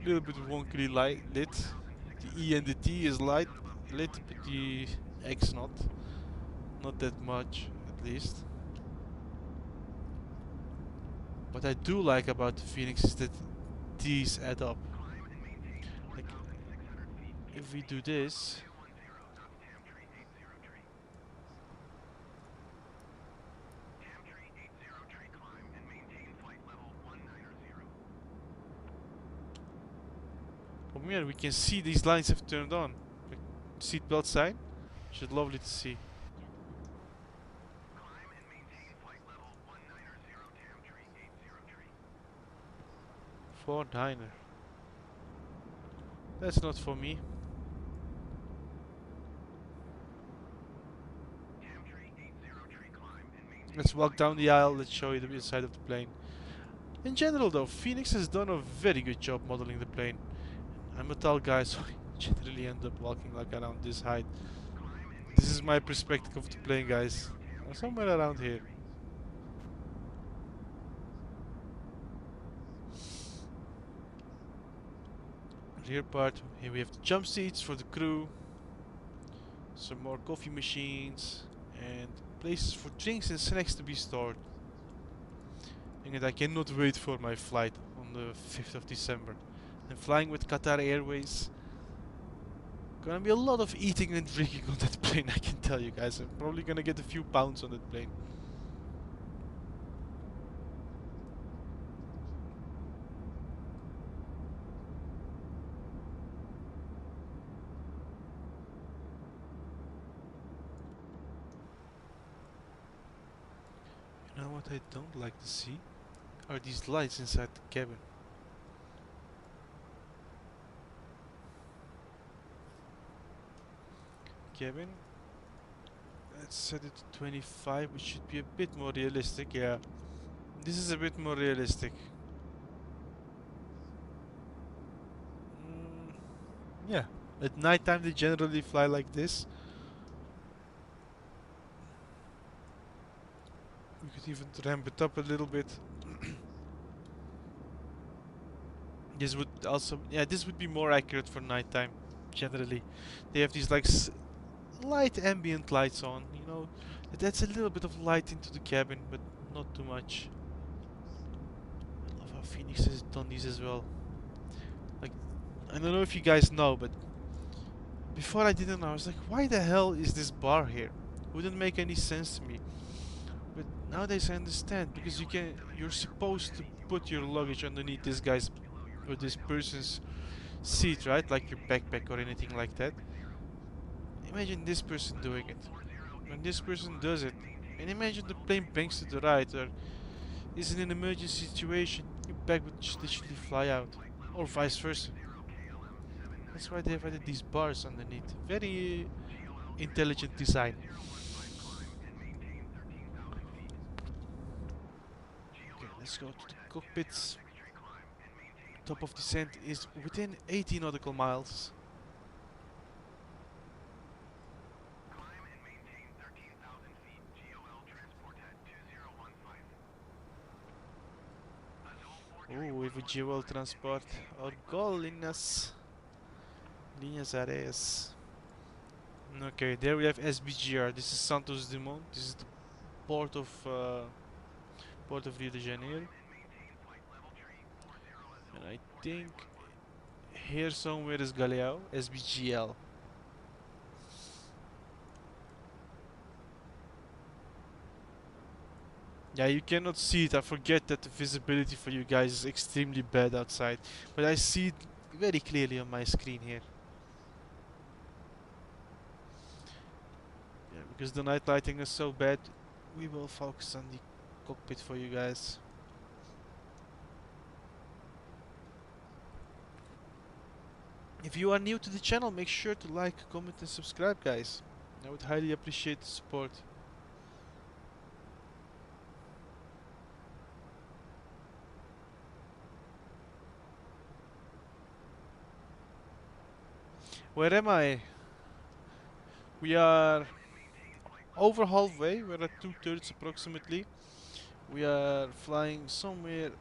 a little bit wonkily lit. The E and the T is lit, but the X not. Not that much, at least. What I do like about the Phoenix is that these add up. Like, if we do this, oh man, we can see these lines have turned on. Like, seatbelt sign, which is lovely to see. 49er. That's not for me. Let's walk down the aisle, let's show you the inside of the plane. In general though, Phoenix has done a very good job modeling the plane. I'm a tall guy, so I generally end up walking like around this height. This is my perspective of the plane, guys. Somewhere around here. Rear part, here we have the jump seats for the crew. Some more coffee machines. And places for drinks and snacks to be stored. And I cannot wait for my flight on the 5th of December. I'm flying with Qatar Airways. Gonna be a lot of eating and drinking on that plane, I can tell you guys. I'm probably gonna get a few pounds on that plane. You know what I don't like to see? Are these lights inside the cabin. Cabin. Let's set it to 25, which should be a bit more realistic. Yeah, this is a bit more realistic. Yeah, at night time they generally fly like this. We could even ramp it up a little bit. This would also, yeah, this would be more accurate for nighttime. Generally, they have these like light ambient lights on, you know, that's a little bit of light into the cabin, but not too much. I love how Phoenix has done these as well. Like, I don't know if you guys know, but before I didn't know, I was like, why the hell is this bar here? Wouldn't make any sense to me. But nowadays I understand, because you're supposed to put your luggage underneath this guy's or this person's seat, right? Like your backpack or anything like that. Imagine this person doing it. When this person does it, and imagine the plane banks to the right or is in an emergency situation, Your bag would just literally fly out, or vice versa. That's why they have added these bars underneath. Very intelligent design. Okay, let's go to the cockpits. Top of descent is within 80 nautical miles. Oh, we have a GOL transport. Our goal, Linhas Aéreas. Okay, there we have SBGR. This is Santos Dumont. This is the port of Rio de Janeiro. And I think here somewhere is Galeão, SBGL. Yeah, you cannot see it. I forget that the visibility for you guys is extremely bad outside. But I see it very clearly on my screen here. Yeah, because the night lighting is so bad, we will focus on the cockpit for you guys. If you are new to the channel, make sure to like, comment and subscribe, guys. I would highly appreciate the support. Where am I? We are over halfway. We're at 2/3 approximately. We are flying somewhere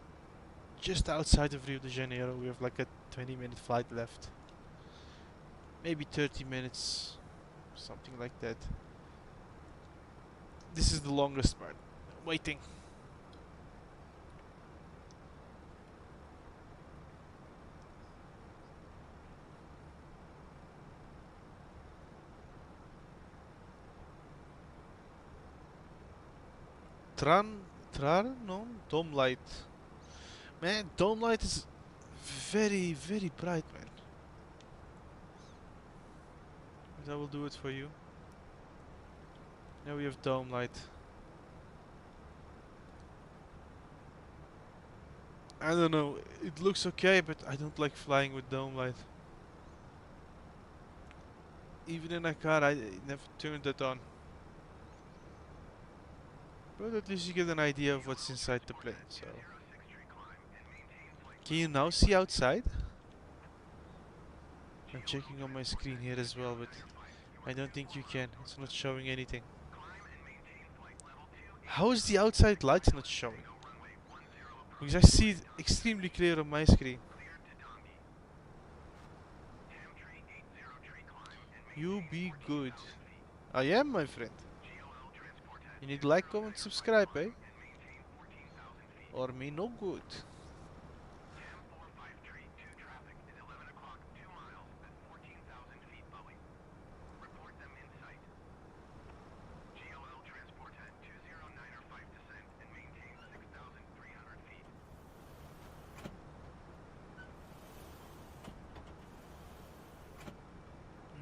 just outside of Rio de Janeiro. We have like a 20-minute flight left. Maybe 30 minutes. Something like that. This is the longest part. Waiting. No, dome light. Man, dome light is very, very bright, man. But I will do it for you. Now we have dome light. I don't know, it looks okay, but I don't like flying with dome light. Even in a car, I never turned that on. But at least you get an idea of what's inside the plane, so. Can you now see outside? I'm checking on my screen here as well, but I don't think you can. It's not showing anything. How is the outside lights not showing? Because I see it extremely clear on my screen. You be good. I am, my friend. You need like, comment, subscribe, eh? Or me no good.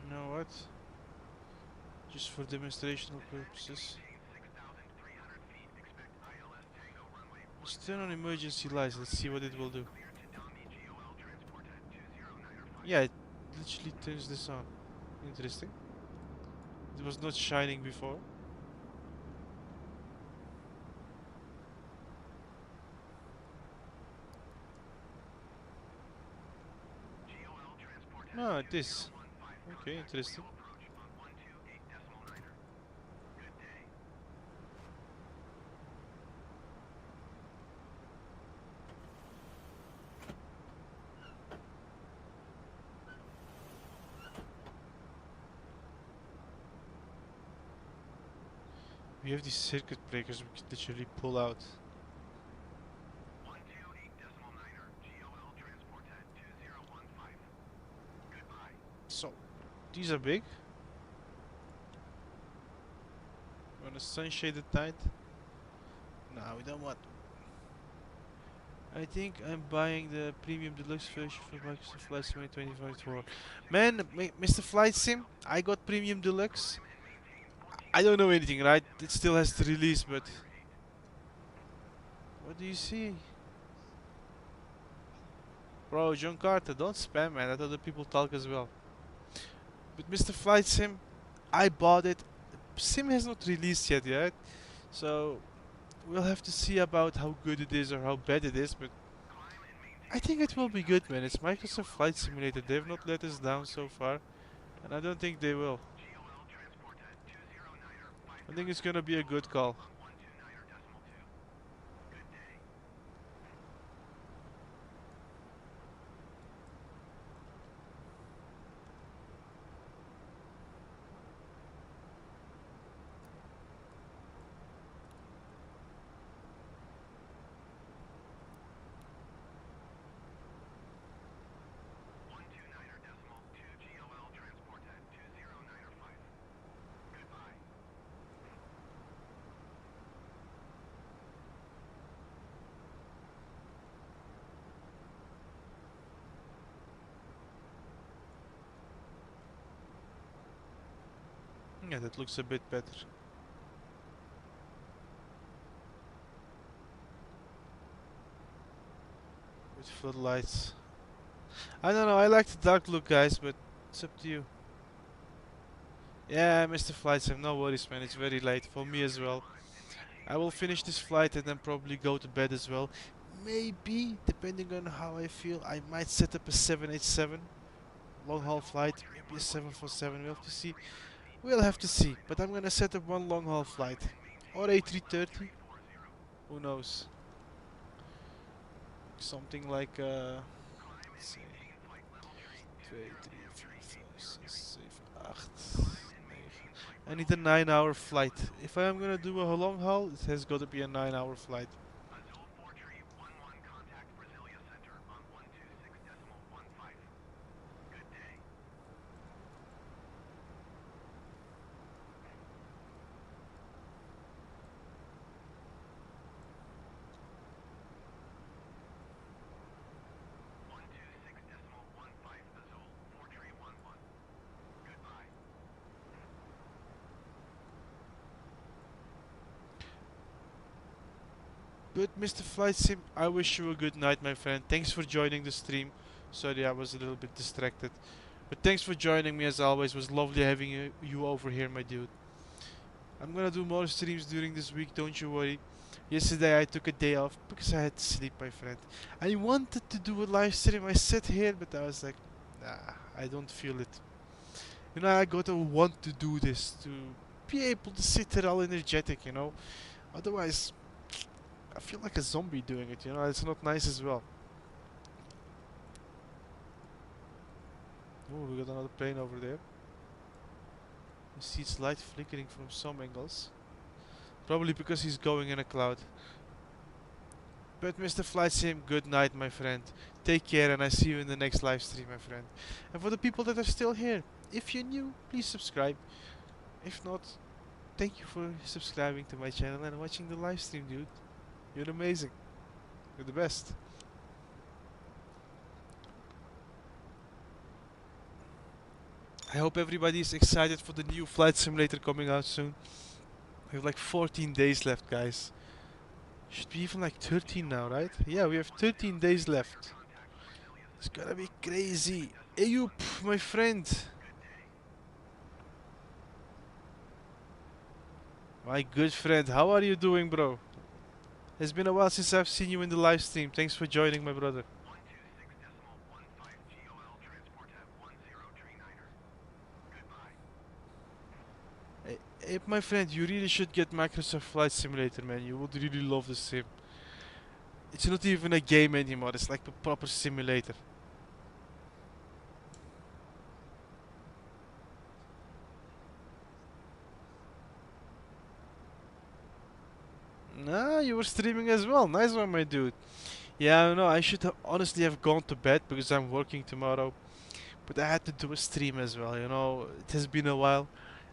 You know what? Just for demonstrational purposes. Just turn on emergency lights, let's see what it will do. Yeah, it literally turns this on. Interesting. It was not shining before. Ah, this. Okay, interesting. We have these circuit breakers we can literally pull out. So, these are big. On a sunshaded night. Nah, we don't want. I think I'm buying the premium deluxe version for Microsoft Flight Simulator 2024. Man, Mr. Flight Sim, I got premium deluxe. I don't know anything, right? It still has to release, but what do you see? Bro, John Carter, don't spam, man. Let other people talk as well. But Mr. Flight Sim, I bought it. Sim has not released yet, so we'll have to see about how good it is or how bad it is. But I think it will be good, man. It's Microsoft Flight Simulator. They've not let us down so far, and I don't think they will. I think it's gonna be a good call. Yeah, that looks a bit better. With floodlights. I don't know, I like the dark look, guys, but it's up to you. Yeah, Mr. Flight Sim, no worries, man. It's very late for me as well. I will finish this flight and then probably go to bed as well. Maybe, depending on how I feel, I might set up a 787 long haul flight, maybe a 747. We'll have to see. We'll have to see. But I'm gonna set up one long haul flight or A330. Who knows? Something like let's see, 2, 3, 4, 5, 6, 7, 8, 9. I need a 9-hour flight. If I am gonna do a long haul, it has got to be a 9-hour flight. But Mr. Flight Sim, I wish you a good night, my friend. Thanks for joining the stream. Sorry, I was a little bit distracted. But thanks for joining me as always. It was lovely having you over here, my dude. I'm gonna do more streams during this week, don't you worry. Yesterday I took a day off because I had to sleep, my friend. I wanted to do a live stream. I sat here, but I was like, nah, I don't feel it. You know, I gotta want to do this to be able to sit there all energetic, you know. Otherwise, I feel like a zombie doing it, you know. It's not nice as well. Oh, we got another plane over there. You see its light flickering from some angles. Probably because he's going in a cloud. But Mr. Flight Sim, good night, my friend. Take care, and I see you in the next live stream, my friend. And for the people that are still here, if you're new, please subscribe. If not, thank you for subscribing to my channel and watching the live stream, dude. You're amazing. You're the best. I hope everybody is excited for the new flight simulator coming out soon. We have like 14 days left, guys. Should be even like 13 now, right? Yeah, we have 13 days left. It's gonna be crazy. Ayup, my friend. My good friend, how are you doing, bro? It's been a while since I've seen you in the live stream. Thanks for joining, my brother. Hey, my friend, you really should get Microsoft Flight Simulator, man. You would really love the sim. It's not even a game anymore. It's like a proper simulator. Nah, you were streaming as well. Nice one, my dude. Yeah, I know. I should have honestly have gone to bed because I'm working tomorrow. But I had to do a stream as well, you know. It has been a while.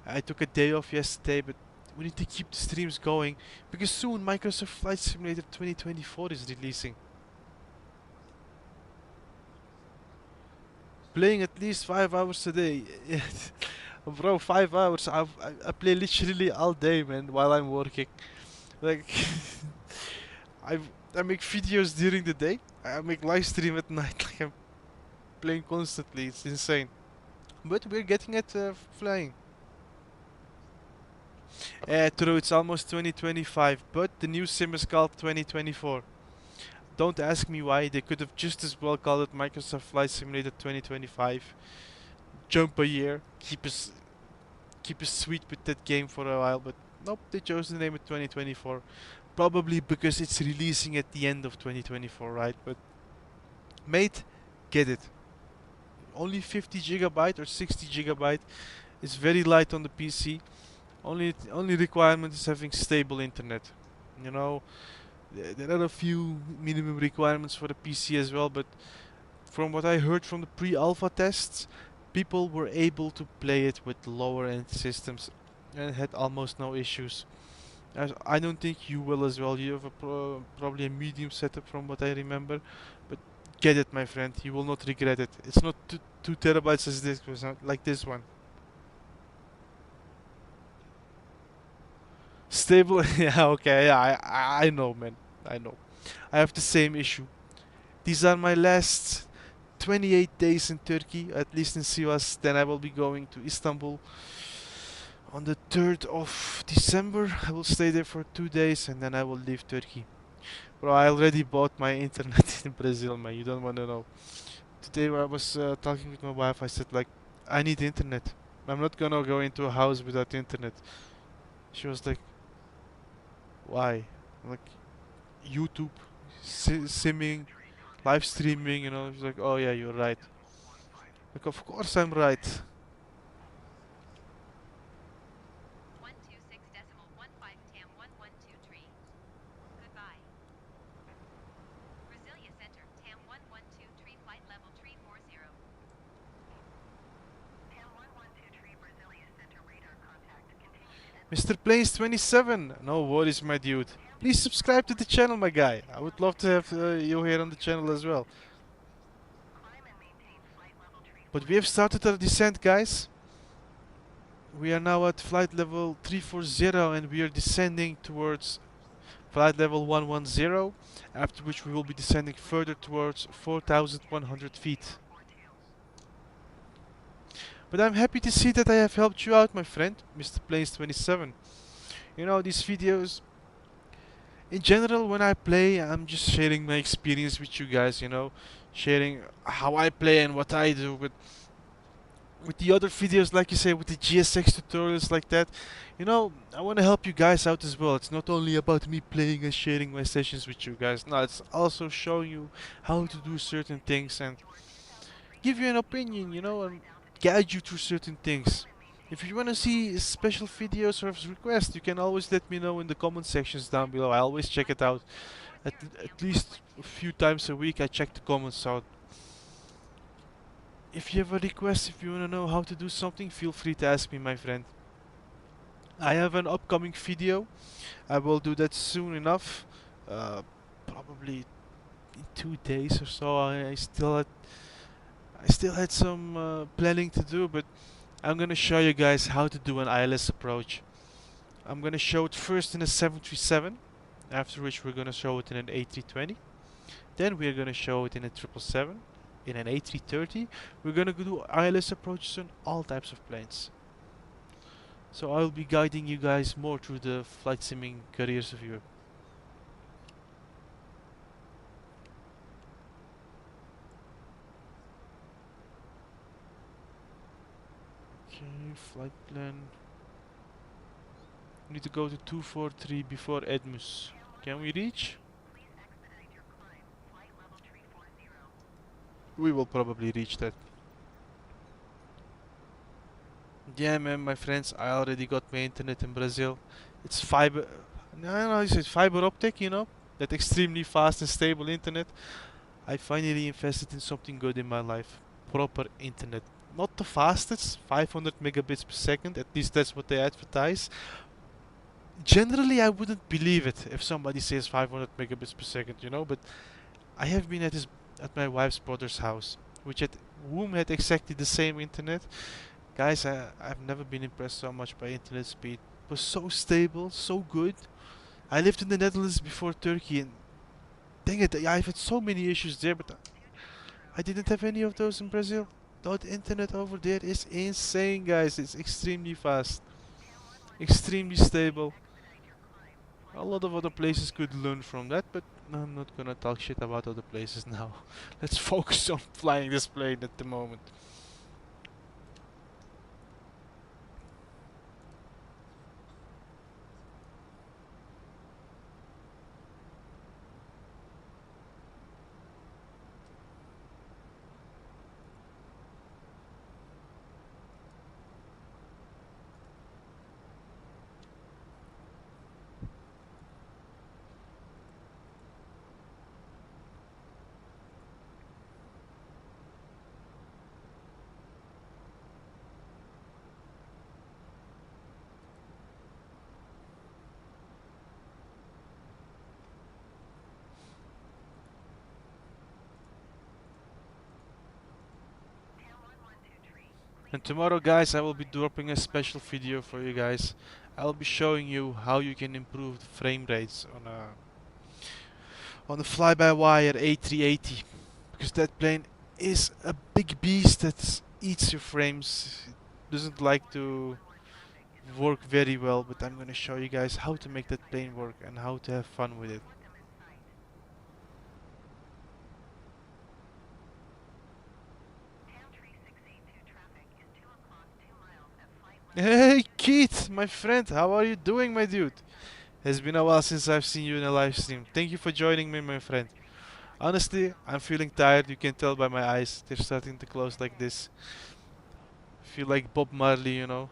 I took a day off yesterday, but we need to keep the streams going because soon Microsoft Flight Simulator 2024 is releasing. Playing at least 5 hours a day. Bro, 5 hours. I play literally all day, man, while I'm working. Like, I've I make videos during the day. I make live stream at night. Like I'm playing constantly. It's insane. But we're getting at flying. True, it's almost 2025, but the new sim is called 2024. Don't ask me why. They could have just as well called it Microsoft Flight Simulator 2025. Jump a year. Keep us sweet with that game for a while, but nope, they chose to name it 2024. Probably because it's releasing at the end of 2024, right? But mate, get it. Only 50 gigabyte or 60 gigabyte. It's very light on the PC. Only requirement is having stable internet. You know, there are a few minimum requirements for the PC as well, but from what I heard from the pre-alpha tests, people were able to play it with lower end systems and had almost no issues. As I don't think you will as well. You have a probably a medium setup from what I remember, but get it, my friend. You will not regret it. It's not 2 terabytes as this was like this one. Stable, yeah, okay, yeah, I know, man. I know. I have the same issue. These are my last 28 days in Turkey, at least in Sivas. Then I will be going to Istanbul on the 3rd of December. I will stay there for 2 days and then I will leave Turkey. Bro, I already bought my internet in Brazil, man. You don't want to know. Today, when I was talking with my wife, I said, like, I need internet. I'm not gonna go into a house without internet. She was like, why? I'm like, YouTube, simming, live streaming, you know. She's like, oh yeah, you're right. Like, of course I'm right. 126.15 TAM 112 Goodbye. Brasilia Center, TAM 112 flight level 340. TAM 112 Brasilia Center radar contact. Continue to Mr. Planes 27. No worries, my dude. Please subscribe to the channel, my guy. I would love to have you here on the channel as well. climb and maintain flight level 340. But we have started our descent, guys. We are now at flight level 340 and we are descending towards flight level 110, after which we will be descending further towards 4,100 feet. But I'm happy to see that I have helped you out, my friend, Mr. Planes 27. You know, these videos, in general, when I play, I'm just sharing my experience with you guys, you know, sharing how I play and what I do. But with the other videos, like you say, with the GSX tutorials like that, you know, I want to help you guys out as well. It's not only about me playing and sharing my sessions with you guys. No, it's also showing you how to do certain things and give you an opinion, you know, and guide you through certain things. If you want to see special videos or requests, you can always let me know in the comment sections down below. I always check it out. At least a few times a week I check the comments out. If you have a request, if you want to know how to do something, feel free to ask me, my friend. I have an upcoming video. I will do that soon enough. Probably in 2 days or so. I still had some planning to do, but I'm gonna show you guys how to do an ILS approach. I'm gonna show it first in a 737, after which we're gonna show it in an A320. Then we're gonna show it in a 777, in an A330. We're gonna do ILS approaches on all types of planes. So I'll be guiding you guys more through the flight simming careers of you. Okay, flight plan. We need to go to 243 before Edmus. Can we reach? Please expedite your climb. Flight level 340. We will probably reach that. Yeah, man, my friends, I already got my internet in Brazil. It's fiber. No, it's fiber optic, you know, that extremely fast and stable internet. I finally invested in something good in my life. Proper internet. Not the fastest, 500 megabits per second, at least that's what they advertise. Generally, I wouldn't believe it if somebody says 500 megabits per second, you know, but I have been at my wife's brother's house, whom had exactly the same internet. Guys, I've never been impressed so much by internet speed. It was so stable, so good. I lived in the Netherlands before Turkey, and Dang it, I've had so many issues there, but I didn't have any of those in Brazil. The internet over there is insane, guys. It's extremely fast, extremely stable. A lot of other places could learn from that, but I'm not gonna talk shit about other places now. Let's focus on flying this plane at the moment. And tomorrow, guys, I will be dropping a special video for you guys. I'll be showing you how you can improve the frame rates on a fly-by-wire A380, because that plane is a big beast that eats your frames. It doesn't like to work very well, but I'm gonna show you guys how to make that plane work and how to have fun with it. Hey Keith, my friend, how are you doing, my dude? It's been a while since I've seen you in a live stream. Thank you for joining me, my friend. Honestly, I'm feeling tired. You can tell by my eyes. They're starting to close like this. Feel like Bob Marley, you know.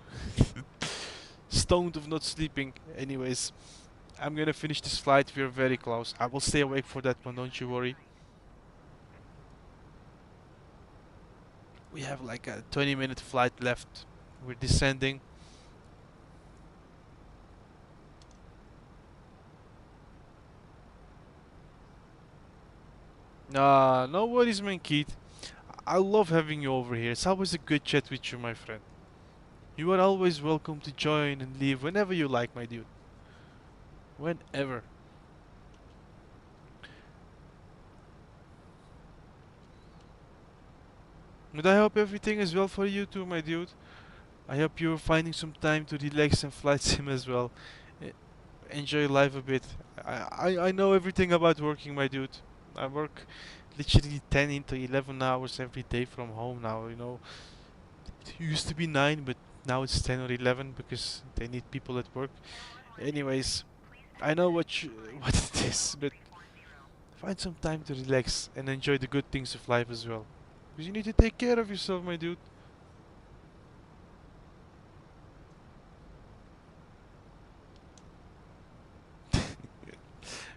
Stoned of not sleeping. Anyways, I'm gonna finish this flight. We're very close. I will stay awake for that one, don't you worry. We have like a 20-minute flight left. We're descending. Nah, no worries, man, Keith. I love having you over here. It's always a good chat with you, my friend. You are always welcome to join and leave whenever you like, my dude. Whenever. But I hope everything is well for you too, my dude. I hope you're finding some time to relax and flight sim as well. E- Enjoy life a bit. I know everything about working, my dude. I work literally 10 into 11 hours every day from home now, you know. It used to be 9, but now it's 10 or 11 because they need people at work. Anyways, I know what it is, but find some time to relax and enjoy the good things of life as well. Because you need to take care of yourself, my dude.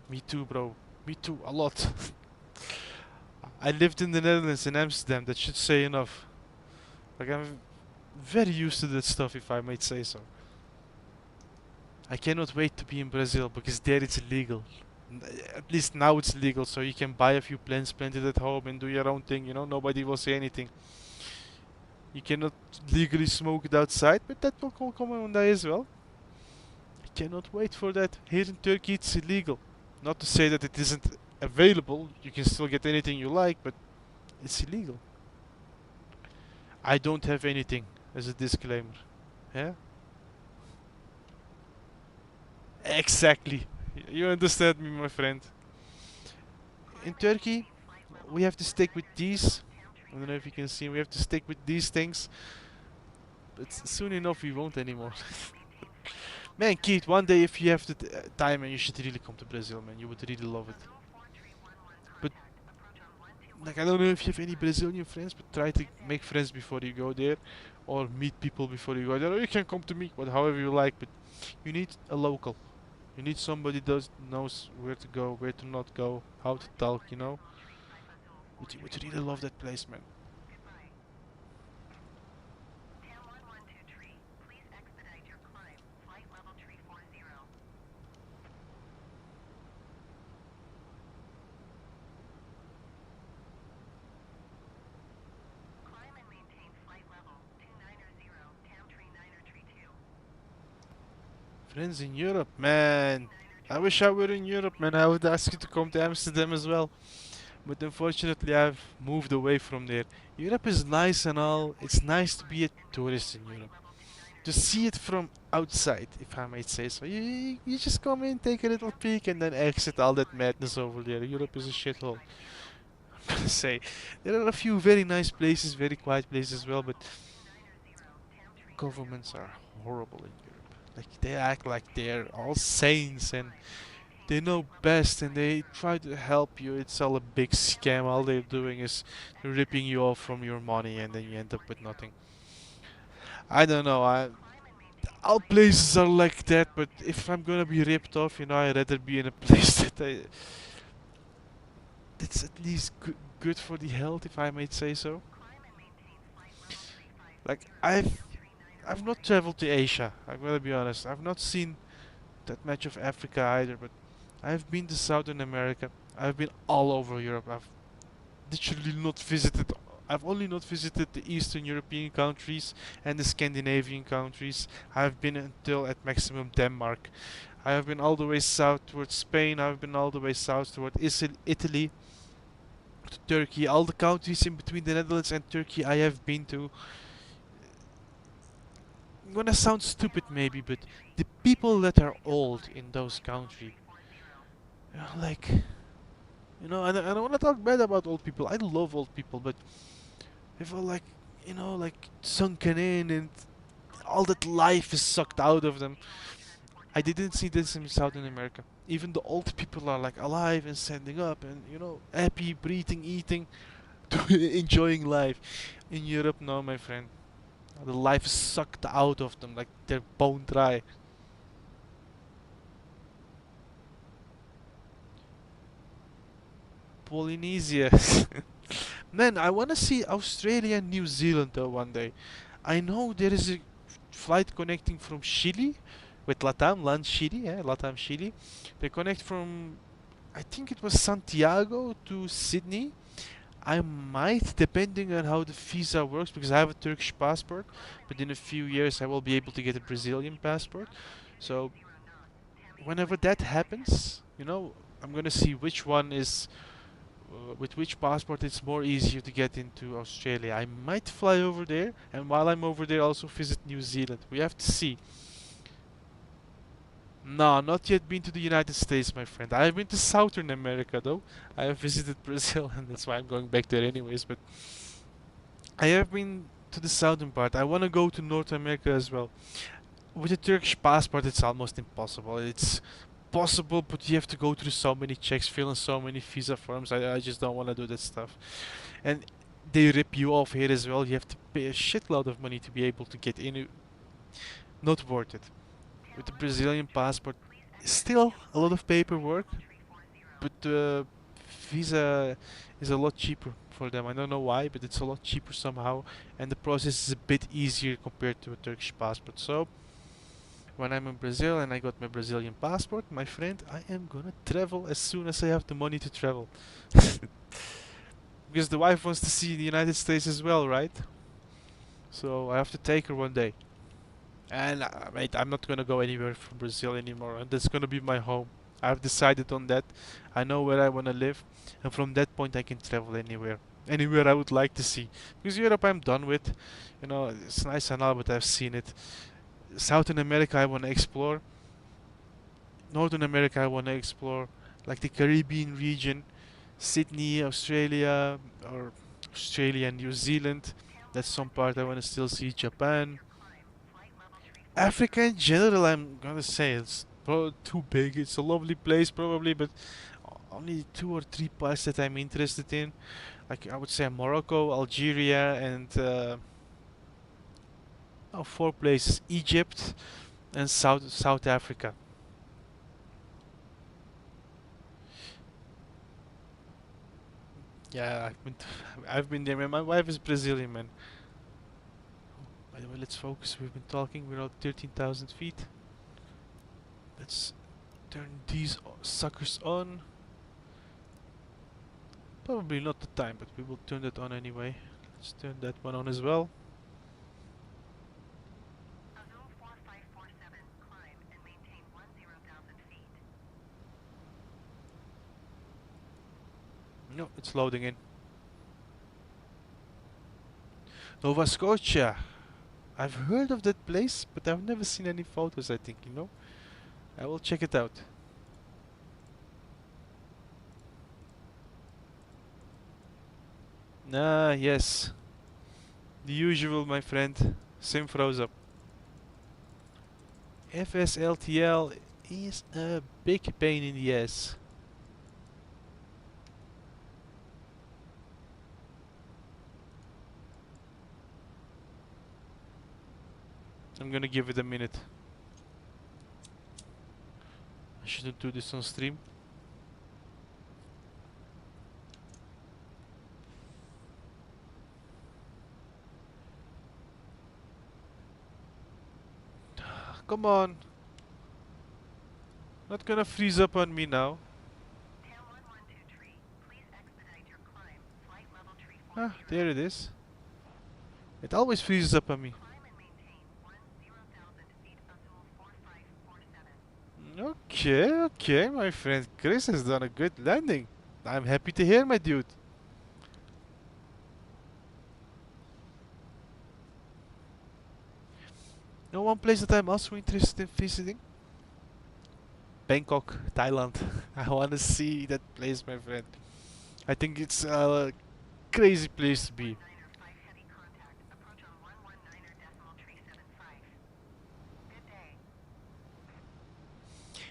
Me too, bro. Me too, a lot. I lived in the Netherlands, in Amsterdam, that should say enough. Like, I'm very used to that stuff, if I might say so. I cannot wait to be in Brazil, because there it's illegal. At least now it's legal, so you can buy a few plants, plant it at home, and do your own thing, you know, nobody will say anything. You cannot legally smoke it outside, but that will come one day as well. I cannot wait for that. Here in Turkey it's illegal. Not to say that it isn't available, you can still get anything you like, but it's illegal. I don't have anything as a disclaimer. Yeah? Exactly. You understand me, my friend. In Turkey, we have to stick with these. I don't know if you can see, we have to stick with these things. But soon enough, we won't anymore. Man, Keith, one day if you have the time, man, you should really come to Brazil, man. You would really love it. But like, I don't know if you have any Brazilian friends, but try to make friends before you go there, or meet people before you go there. Or you can come to me, but however you like. But you need a local. You need somebody that knows where to go, where to not go, how to talk. You know. Would you really love that place, man? Friends in Europe, man. I wish I were in Europe, man. I would ask you to come to Amsterdam as well. But unfortunately, I've moved away from there. Europe is nice and all. It's nice to be a tourist in Europe. To see it from outside, if I might say so. You just come in, take a little peek, and then exit all that madness over there. Europe is a shithole. I'm gonna say. There are a few very nice places, very quiet places as well, but governments are horrible in Europe. Like, they act like they're all saints and they know best and they try to help you. It's all a big scam. All they're doing is ripping you off from your money and then you end up with nothing. I don't know. All places are like that, but if I'm gonna be ripped off, I'd rather be in a place that's at least good for the health, if I might say so. Like, I've not traveled to Asia. I'm gonna be honest. I've not seen that much of Africa either, but I've been to Southern America. I've been all over Europe. I've literally not visited. I've only not visited the Eastern European countries and the Scandinavian countries. I've been until at maximum Denmark. I have been all the way south towards Spain. I've been all the way south towards Italy, to Turkey. All the countries in between the Netherlands and Turkey I have been to. I'm gonna sound stupid maybe, but the people that are old in those countries, like, I don't want to talk bad about old people. I love old people, but they feel like, like sunken in and all that life is sucked out of them. I didn't see this in Southern America. Even the old people are like alive and standing up and, happy, breathing, eating, enjoying life. In Europe, no, my friend. The life is sucked out of them, like they're bone dry. Polynesia. Man, I wanna see Australia and New Zealand though one day. I know there is a flight connecting from Chile with Latam, Land Chile, yeah, Latam Chile. They connect from, I think it was Santiago to Sydney. I might, depending on how the visa works, because I have a Turkish passport, but in a few years I will be able to get a Brazilian passport. So whenever that happens, I'm gonna see which one is with which passport it's more easier to get into Australia. I might fly over there, and while I'm over there, also visit New Zealand. We have to see. No, not yet been to the United States, my friend. I have been to Southern America, though. I have visited Brazil, and that's why I'm going back there anyways. But I have been to the southern part. I want to go to North America as well. With a Turkish passport, it's almost impossible. It's possible, but you have to go through so many checks, fill in so many visa forms. I just don't want to do that stuff. And they rip you off here as well. You have to pay a shitload of money to be able to get in. Not worth it. With the Brazilian passport, still a lot of paperwork, but the visa is a lot cheaper for them. I don't know why, but it's a lot cheaper somehow, and the process is a bit easier compared to a Turkish passport. So, when I'm in Brazil and I got my Brazilian passport, my friend, I am gonna travel as soon as I have the money to travel. Because the wife wants to see the United States as well, right? So I have to take her one day. And mate, I'm not gonna go anywhere from Brazil anymore, and that's gonna be my home. I've decided on that. I know where I wanna live, and from that point I can travel anywhere. Anywhere I would like to see. Because Europe I'm done with. It's nice and all, but I've seen it. Southern America I wanna explore. Northern America I wanna explore. Like the Caribbean region, Sydney, Australia, or Australia and New Zealand. That's some part I wanna still see. Japan. Africa in general, I'm gonna say it's too big. It's a lovely place, probably, but only two or three parts that I'm interested in. Like I would say Morocco, Algeria, and four places: Egypt and South Africa. Yeah, I've been there. Man. My wife is Brazilian, man. By the way, let's focus. We've been talking. We're at 13,000 feet. Let's turn these suckers on. Probably not the time, but we will turn that on anyway. Let's turn that one on as well. Azul 4547, climb and maintain 10,000 feet. It's loading in. Nova Scotia. I've heard of that place, but I've never seen any photos, I think, you know? I will check it out. Ah, yes. The usual, my friend. Sim froze up. FSLTL is a big pain in the ass. I'm gonna give it a minute. I shouldn't do this on stream. Come on. Not gonna freeze up on me now. TAM 1123, please expedite your climb. Flight level tree Ah, 40. there it is. It always freezes up on me. Climb and maintain 10,000 feet decimal 4547. Okay, okay, my friend Chris has done a good landing. I'm happy to hear, my dude. Know one place that I'm also interested in visiting? Bangkok, Thailand. I wanna see that place, my friend. I think it's a crazy place to be. 5 heavy contact. Approach on 119er decimal tree 75. Good day.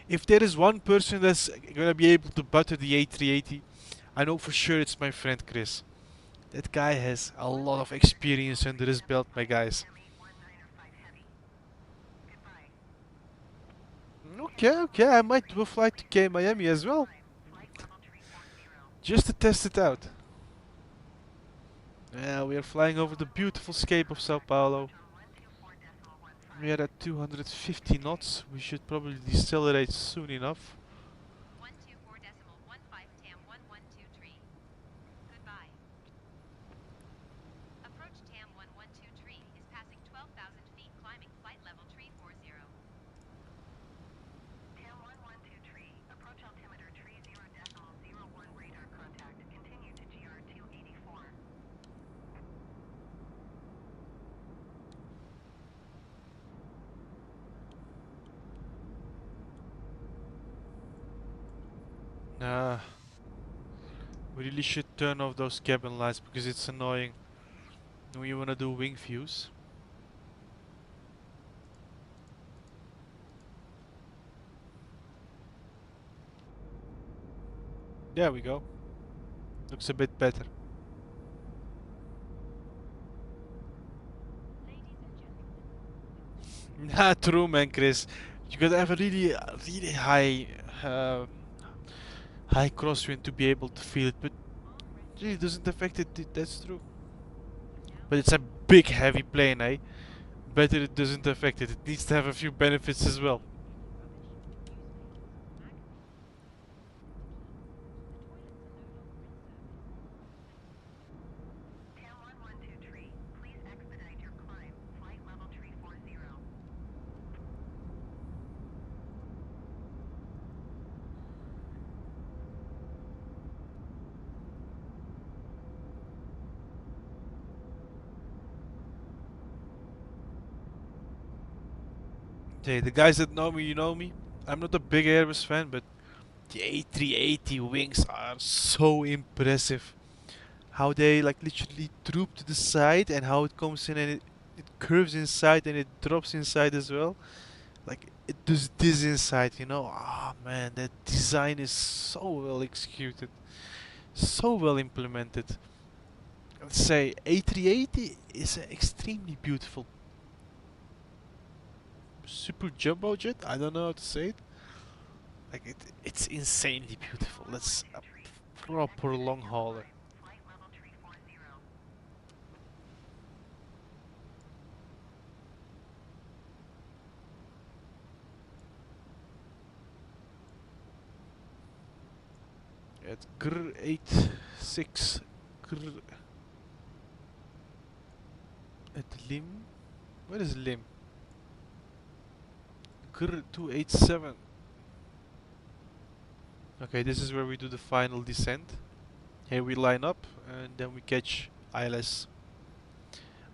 If there is one person that's gonna be able to butter the A380, I know for sure it's my friend Chris. That guy has a lot of experience under his belt, my guys. M819er 5 heavy. Goodbye. Okay, okay, I might do a flight to K Miami as well, Flight level tree 40. just to test it out. Yeah, we are flying over the beautiful scape of São Paulo. Approach on 124.15. We are at 250 knots. We should probably decelerate soon enough. 124.15 TAM 1123. Goodbye. Approach TAM 1123 is passing 12,000 feet climbing flight level tree 40. TAM 1123, approach altimeter tree 0.01 radar contact. Continue to GR 284. Nah, we really should turn off those cabin lights because it's annoying when you wanna do wing views. There we go. Looks a bit better. Nah, true, man, Chris. You gotta have a really high crosswind to be able to feel it, but it really doesn't affect it. That's true. But it's a big, heavy plane, eh? Better it doesn't affect it. It needs to have a few benefits as well. TAM 1123, please expedite your climb. Flight level tree 40. Hey, the guys that know me, you know me. I'm not a big Airbus fan, but the A380 wings are so impressive. How they like literally droop to the side and how it comes in and it curves inside and it drops inside as well. Like it does this inside, you know. Ah man, that design is so well executed, so well implemented. Let's say A380 is an extremely beautiful super jumbo jet. I don't know how to say it. Like it's insanely beautiful. That's a proper long hauler. Flight level tree 40. At grr 86 grr at lim. Where is lim? Grr 287. Okay, this is where we do the final descent. Here we line up and then we catch ILS.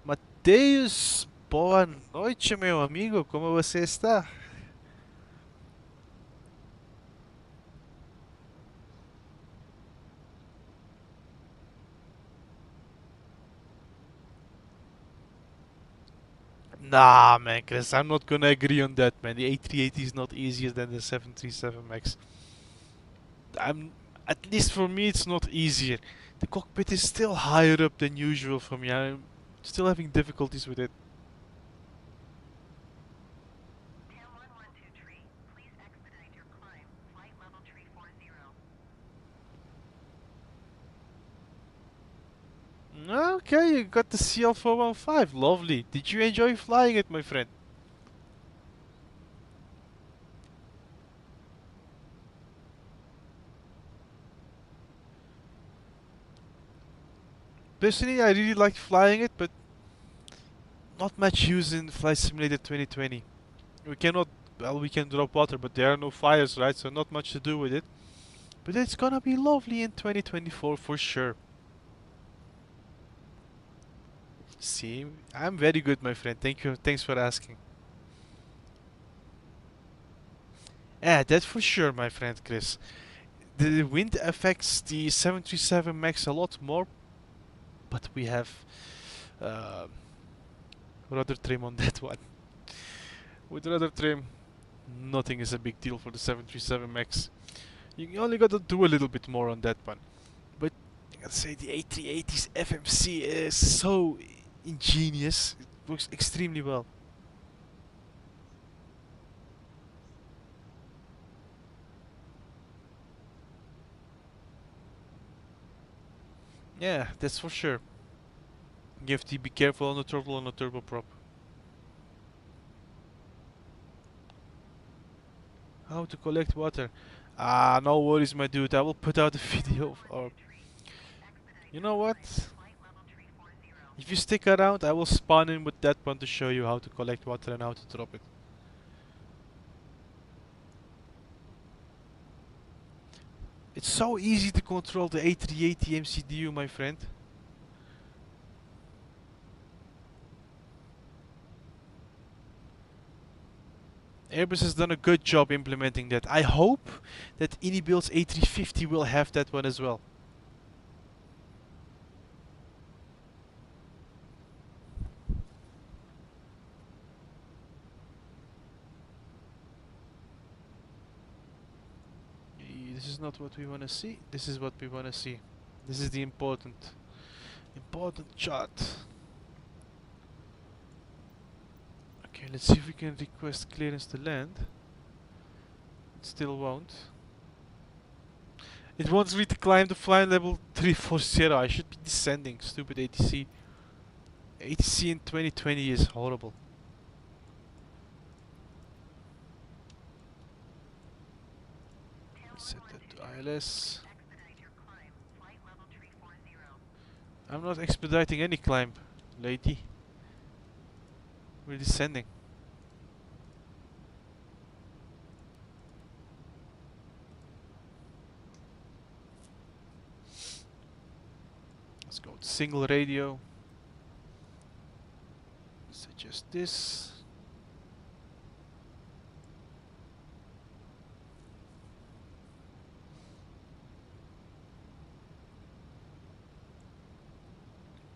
Mateus, boa noite, meu amigo. Como você está? Nah, man, Chris, I'm not gonna agree on that, man. The A380 is not easier than the 737 Max. At least for me, it's not easier. The cockpit is still higher up than usual for me. I'm still having difficulties with it. TAM 112 tree, please expedite your climb. Flight level tree 40. Okay, you got the CL415. Lovely. Did you enjoy flying it, my friend? Personally, I really liked flying it, but not much use in Flight Simulator 2020. We cannot, well, we can drop water, but there are no fires, right? So not much to do with it. But it's gonna be lovely in 2024 for sure. See, I'm very good, my friend. Thank you. Thanks for asking. Yeah, that's for sure, my friend Chris. The wind affects the 737 Max a lot more, but we have uh, rudder trim on that one. With rudder trim, nothing is a big deal for the 737 Max. You only gotta do a little bit more on that one. But I gotta say, the A380's FMC is so ingenious. It works extremely well. Yeah, that's for sure. You have to be careful on the throttle on the turboprop. How to collect water? Ah, no worries, my dude. I will put out a video. Or you know what? If you stick around, I will spawn in with that one to show you how to collect water and how to drop it. It's so easy to control the A380 MCDU, my friend. Airbus has done a good job implementing that. I hope that Inibuild's A350 will have that one as well. This is not what we want to see. This is what we want to see. This is the important shot. Okay, let's see if we can request clearance to land. It still won't. It wants me to climb the flight level 340. I should be descending. Stupid ATC. ATC in 2020 is horrible. Let's set that to ILS. I'm not expediting any climb, lady. We're descending. Let's go with single radio. Suggest this.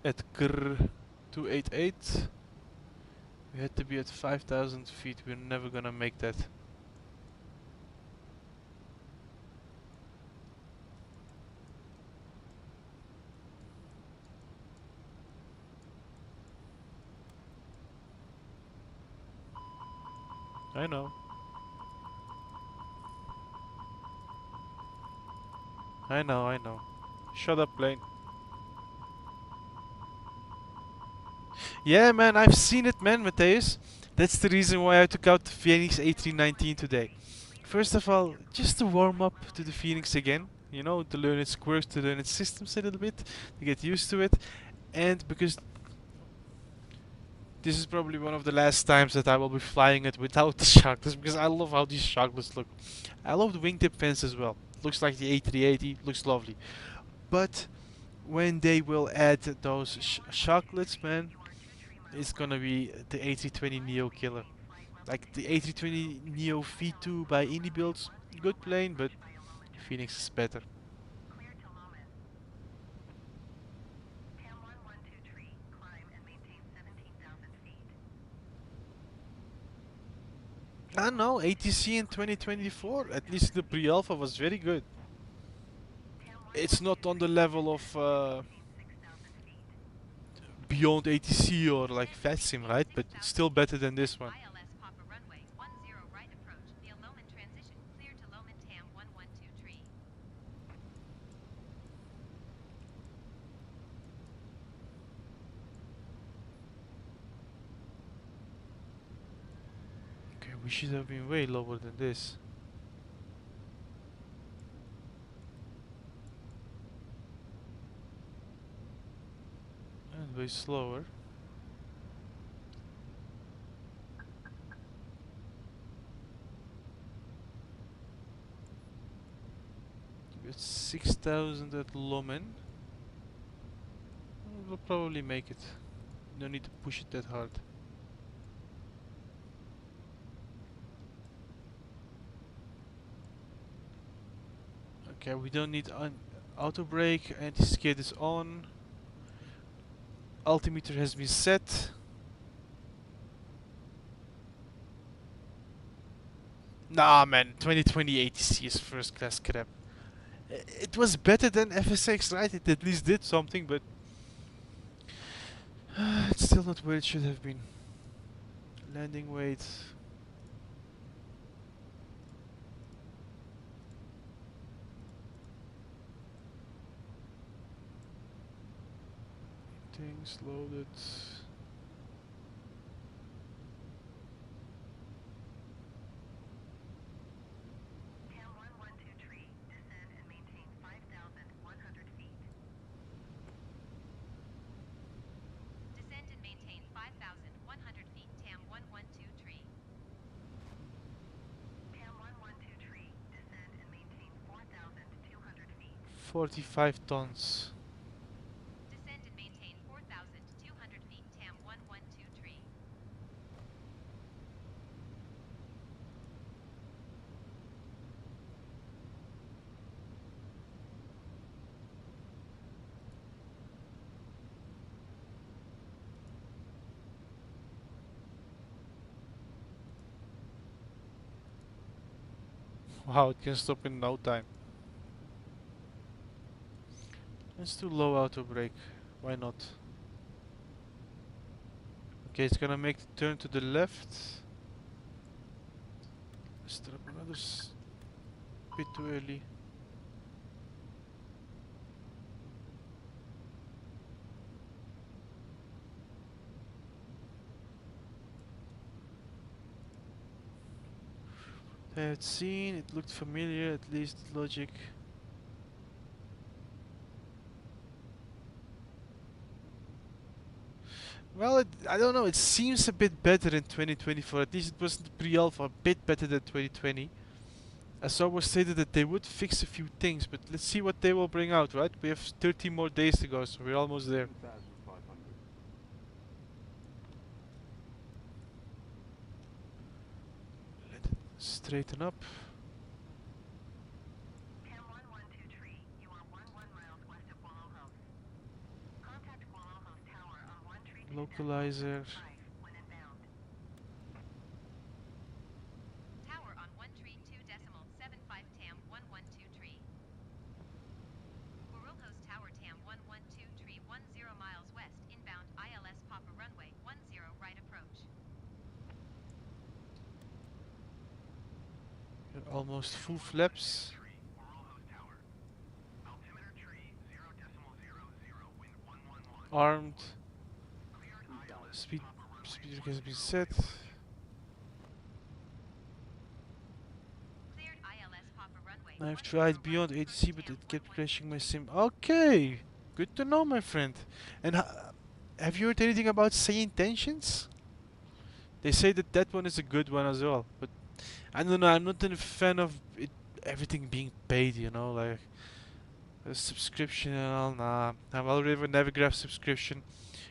At Grr 288. We had to be at 5,000 feet. We're never gonna make that. I know. I know, I know. Shut up, plane. Yeah, man, I've seen it, man, Mateus. That's the reason why I took out the FENIX A319 today. First of all, just to warm up to the FENIX again. You know, to learn its quirks, to learn its systems a little bit, to get used to it. And because this is probably one of the last times that I will be flying it without the shockless, because I love how these shockless look. I love the wingtip fence as well. Looks like the A380, looks lovely. But when they will add those chocolates, man, it's gonna be the A320 Neo killer. Like the A320 Neo V2 by Indie Builds, good plane, but Phoenix is better. Clear to Lomas. TAM 1123, climb and maintain 17,000 feet. I know, ATC in 2024, at least the pre-alpha was very good. TAM It's not on the 1123, level of descend and maintain 6,000 feet. Beyond ATC or like Descend and FatSim, maintain right? But it's 6,000 still feet. better than this one. ILS Papa runway 10 right approach via Loman transition clear to Loman TAM 112 tree. Okay, we should have been way lower than this. And way slower. It's 6,000 at Lomen. We'll probably make it. No need to push it that hard. Okay, we don't need auto brake. Anti-skid is on. Altimeter has been set. Nah, man, 2020 ATC is first class crap. It was better than FSX, right? It at least did something, but it's still not where it should have been. Landing weight. Things loaded. TAM 1123, descend and maintain 5,100 feet. Descend and maintain 5,100 feet TAM 112 tree. TAM 112 descend and maintain 4,200 feet. 45 tons. Descend and maintain 4,200 feet TAM 112 tree. Wow, it can stop in no time. Let's do low auto brake. Why not? Okay, it's gonna make the turn to the left. Let's drop another bit too early. I had seen, it looked familiar, at least logic. Well, I don't know, it seems a bit better in 2024, at least it was the pre-alpha, a bit better than 2020. As always stated that they would fix a few things, but let's see what they will bring out, right? We have 30 more days to go, so we're almost there. 2,500. Let it straighten up. TAM 112 you are 11 miles west of Guarulhos. Contact Guarulhos Tower on 132.75 Localizer. when inbound. Tower on 132.75 TAM 112 tree. Guarulhos Tower TAM 112 tree 10 miles west inbound ILS Papa runway 10 right approach. We're almost full flaps. Guarulhos Tower. Altimeter tree 0.000, wind 111. Armed. Cleared ILS Speed Papa runway speed has been set. Cleared ILS Papa runway. I've 10 tried right beyond approach, ATC, but TAM it kept 112 crashing my sim. Okay, good to know, my friend. And have you heard anything about Say Intentions? They say that that one is a good one as well, but I don't know. I'm not a fan of it, everything being paid. You know, like A subscription and all, nah. I already have a Navigraph subscription,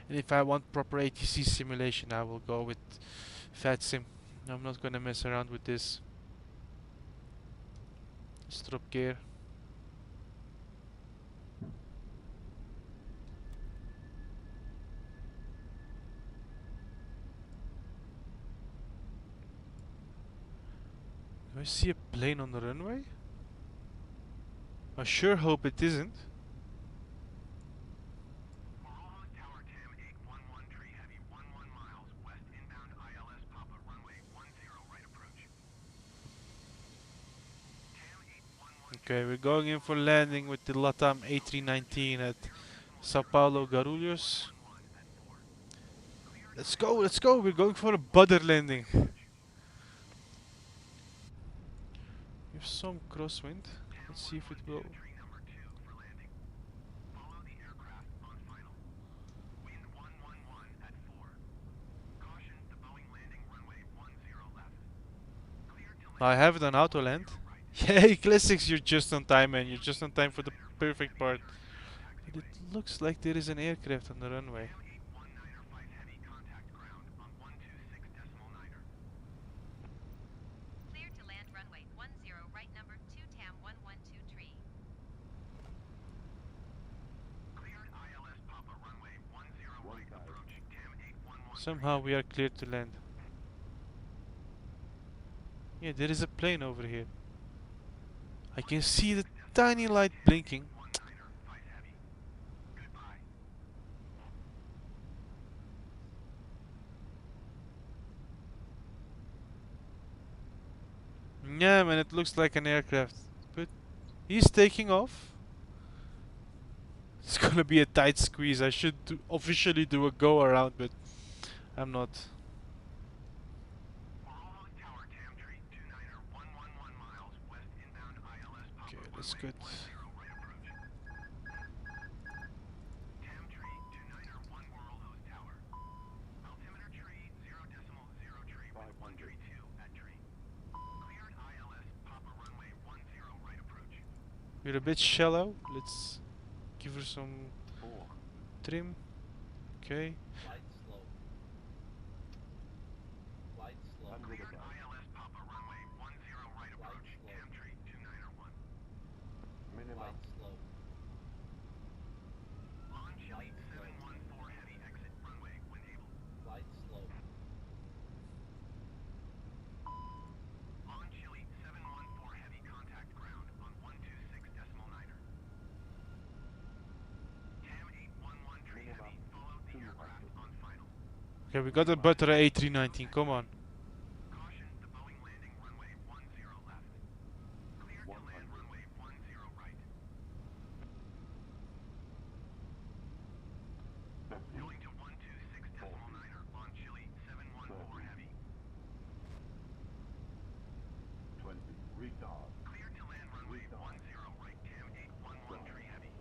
and if I want proper ATC simulation, I will go with FatSim. I'm not gonna mess around with this. Let's drop gear. Do I see a plane on the runway? I sure hope it isn't. Guarulhos Tower TAM 811 tree heavy 11 miles west inbound ILS Papa runway 10 right approach. TAM 811 Okay, we're going in for landing with the LATAM A319 at São Paulo, Guarulhos. Let's go, let's go. We're going for a butter landing. We have some crosswind. Let's see if it will. tree number 2 for landing. Follow the aircraft on final. Wind 111 at 4. Caution, the Boeing landing runway 10 left. Clear to land. I have it on auto land. Yay, classics, you're just on time, man. You're just on time for the perfect part. But it looks like there is an aircraft on the runway. TAM 819er flight heavy contact ground on 126.9er. Clear to land runway 10 right number 2 TAM 112 tree. Cleared ILS Papa runway 10 right approach. TAM 811. Somehow we are cleared to land. Yeah, there is a plane over here. I can see the tiny light blinking. 19er fight heavy. Goodbye. Yeah, man, it looks like an aircraft. But he's taking off. It's gonna be a tight squeeze. I should officially do a go around, but I'm not. Guarulhos Tower TAM tree 29er 111 miles west inbound ILS Papa Okay, that's runway good. 10 right approach. TAM tree 29er 1 Guarulhos Tower. Altimeter tree 0.0 tree with 132 at tree. Cleared ILS Papa runway 10 right approach. We're a bit shallow. Let's give her some trim. Okay. Light slow. Light slow. Cleared ILS Papa runway 10 right approach. slow. TAM tree 29er 1. Light slow. On Chile 714 heavy exit runway when able. Light slow. On Chile 714 heavy contact ground on 126.9er. TAM 811 tree heavy followed the aircraft on final. Okay, we got a butter A319. Come on. Caution, the Boeing landing runway 10 left. Clear to land runway 10 right. Going to 126.9er on Chile 714 heavy. 20. Retard. Clear to land runway 10 right. TAM 811 tree heavy.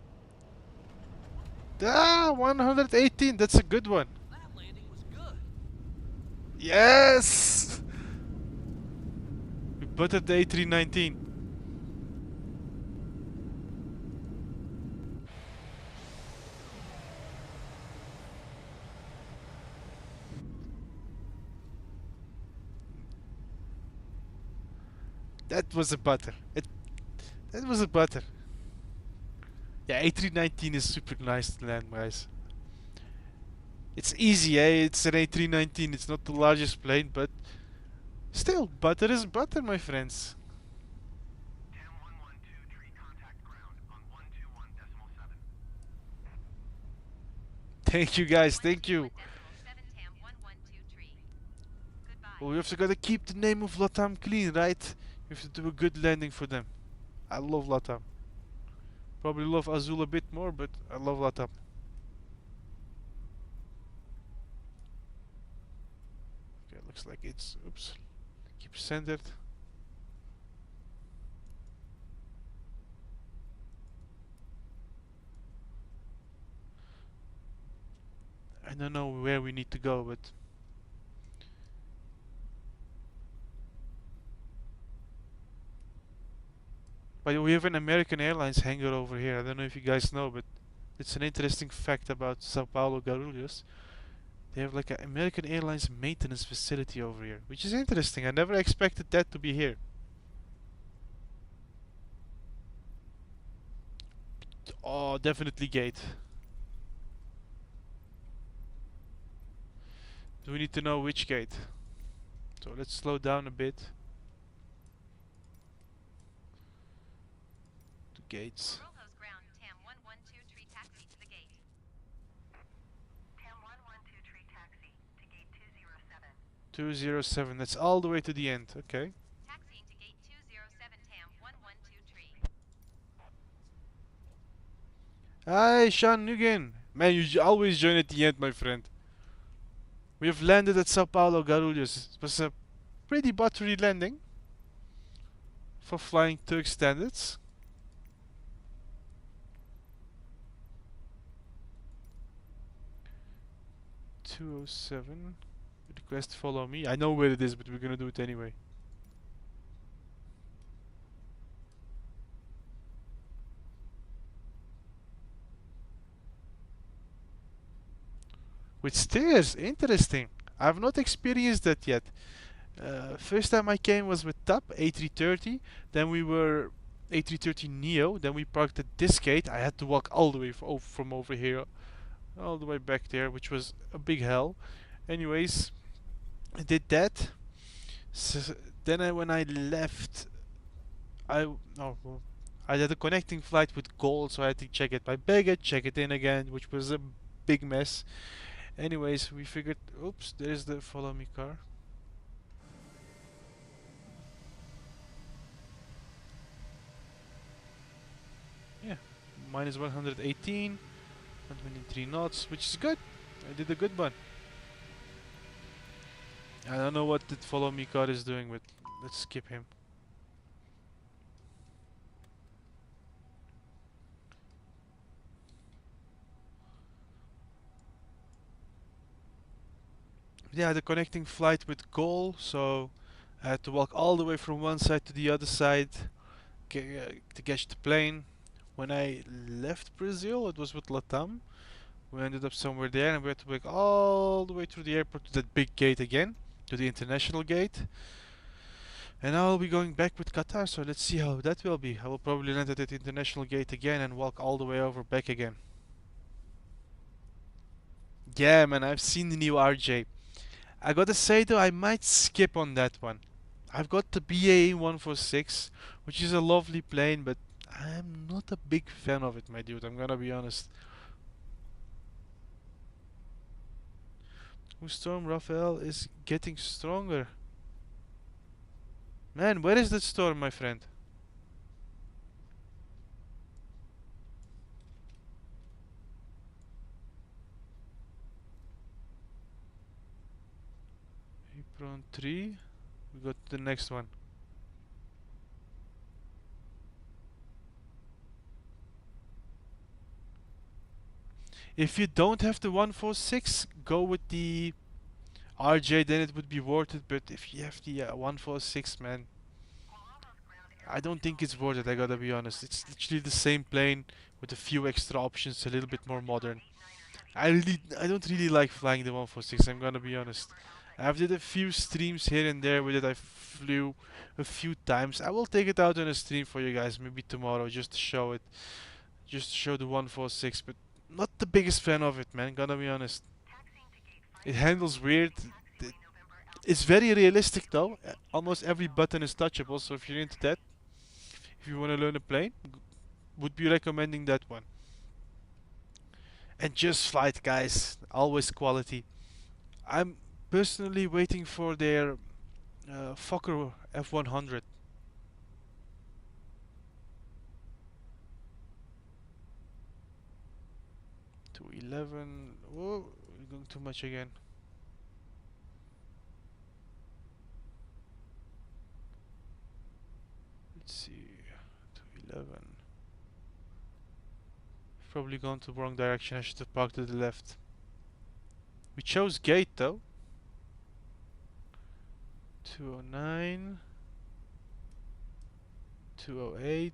Ah, 118. That's a good one. That landing was good. Yes! We buttered the A319. That was a butter. That was a butter. Yeah, A319 is super nice to land, guys. It's easy, eh? It's an A319. It's not the largest plane, but still, butter is butter, my friends. TAM 112 tree contact ground on 121.7. Thank you, guys. Thank you. 7 TAM 112 tree. Goodbye. Well, we have gotta keep the name of LATAM clean, right? We have to do a good landing for them. I love LATAM. Probably love Azul a bit more, but I love LATAM. Okay, looks like it's... Oops. Keep centered. I don't know where we need to go, but... But we have an American Airlines hangar over here. I don't know if you guys know, but it's an interesting fact about São Paulo Guarulhos. They have like an American Airlines maintenance facility over here, which is interesting. I never expected that to be here. Oh, definitely gate. Do we need to know which gate? So let's slow down a bit. The gates. Rollhouse ground, TAM 1123 taxi to the gate. TAM 1123 taxi to gate 207. 207. That's all the way to the end. Okay. Taxiing to gate 207, TAM 1123. Hi, Sean Nugan. Man, you always join at the end, my friend. We have landed at Sao Paulo Guarulhos. It was a pretty buttery landing for flying Turk standards. (207) Request follow me. I know where it is, but we're gonna do it anyway. With stairs, interesting. I've not experienced that yet. First time I came was with TAP A330. Then we were A330 Neo. Then we parked at this gate. I had to walk all the way from over here, all the way back there, which was a big hell. Anyways, I did that. Then when I left, I had a connecting flight with Gold, so I had to check it my baggage, check it in again, which was a big mess. Anyways, we figured, oops, there's the follow me car. Yeah, minus 118, 123 knots, which is good. I did a good one. I don't know what the follow me car is doing, but let's skip him. Yeah, the connecting flight with Gol, so I had to walk all the way from one side to the other side to catch the plane. When I left Brazil, it was with Latam. We ended up somewhere there, and we had to walk all the way through the airport to that big gate again, to the international gate. And now I'll be going back with Qatar, so let's see how that will be. I will probably land at that international gate again and walk all the way over back again. Yeah, man, I've seen the new RJ. I gotta say though, I might skip on that one. I've got the BAE 146, which is a lovely plane, but I'm not a big fan of it, my dude. I'm gonna be honest. Storm Raphael is getting stronger. Man, where is that storm, my friend? Apron 3. We got the next one. If you don't have the 146, go with the RJ, then it would be worth it. But if you have the 146, man, I don't think it's worth it. I gotta be honest. It's literally the same plane with a few extra options, a little bit more modern. I don't really like flying the 146. I'm gonna be honest. I've did a few streams here and there with it. I flew a few times. I will take it out on a stream for you guys, maybe tomorrow, just to show it, just to show the 146. But not the biggest fan of it, man. Gonna be honest. It handles weird. It's very realistic though. Almost every button is touchable. So if you're into that, if you want to learn a plane, would be recommending that one. And just flight, guys. Always quality. I'm personally waiting for their Fokker F100. 211. Whoa, we're going too much again. Let's see. 211. Probably gone to the wrong direction. I should have parked to the left. We chose gate though. 209. 208,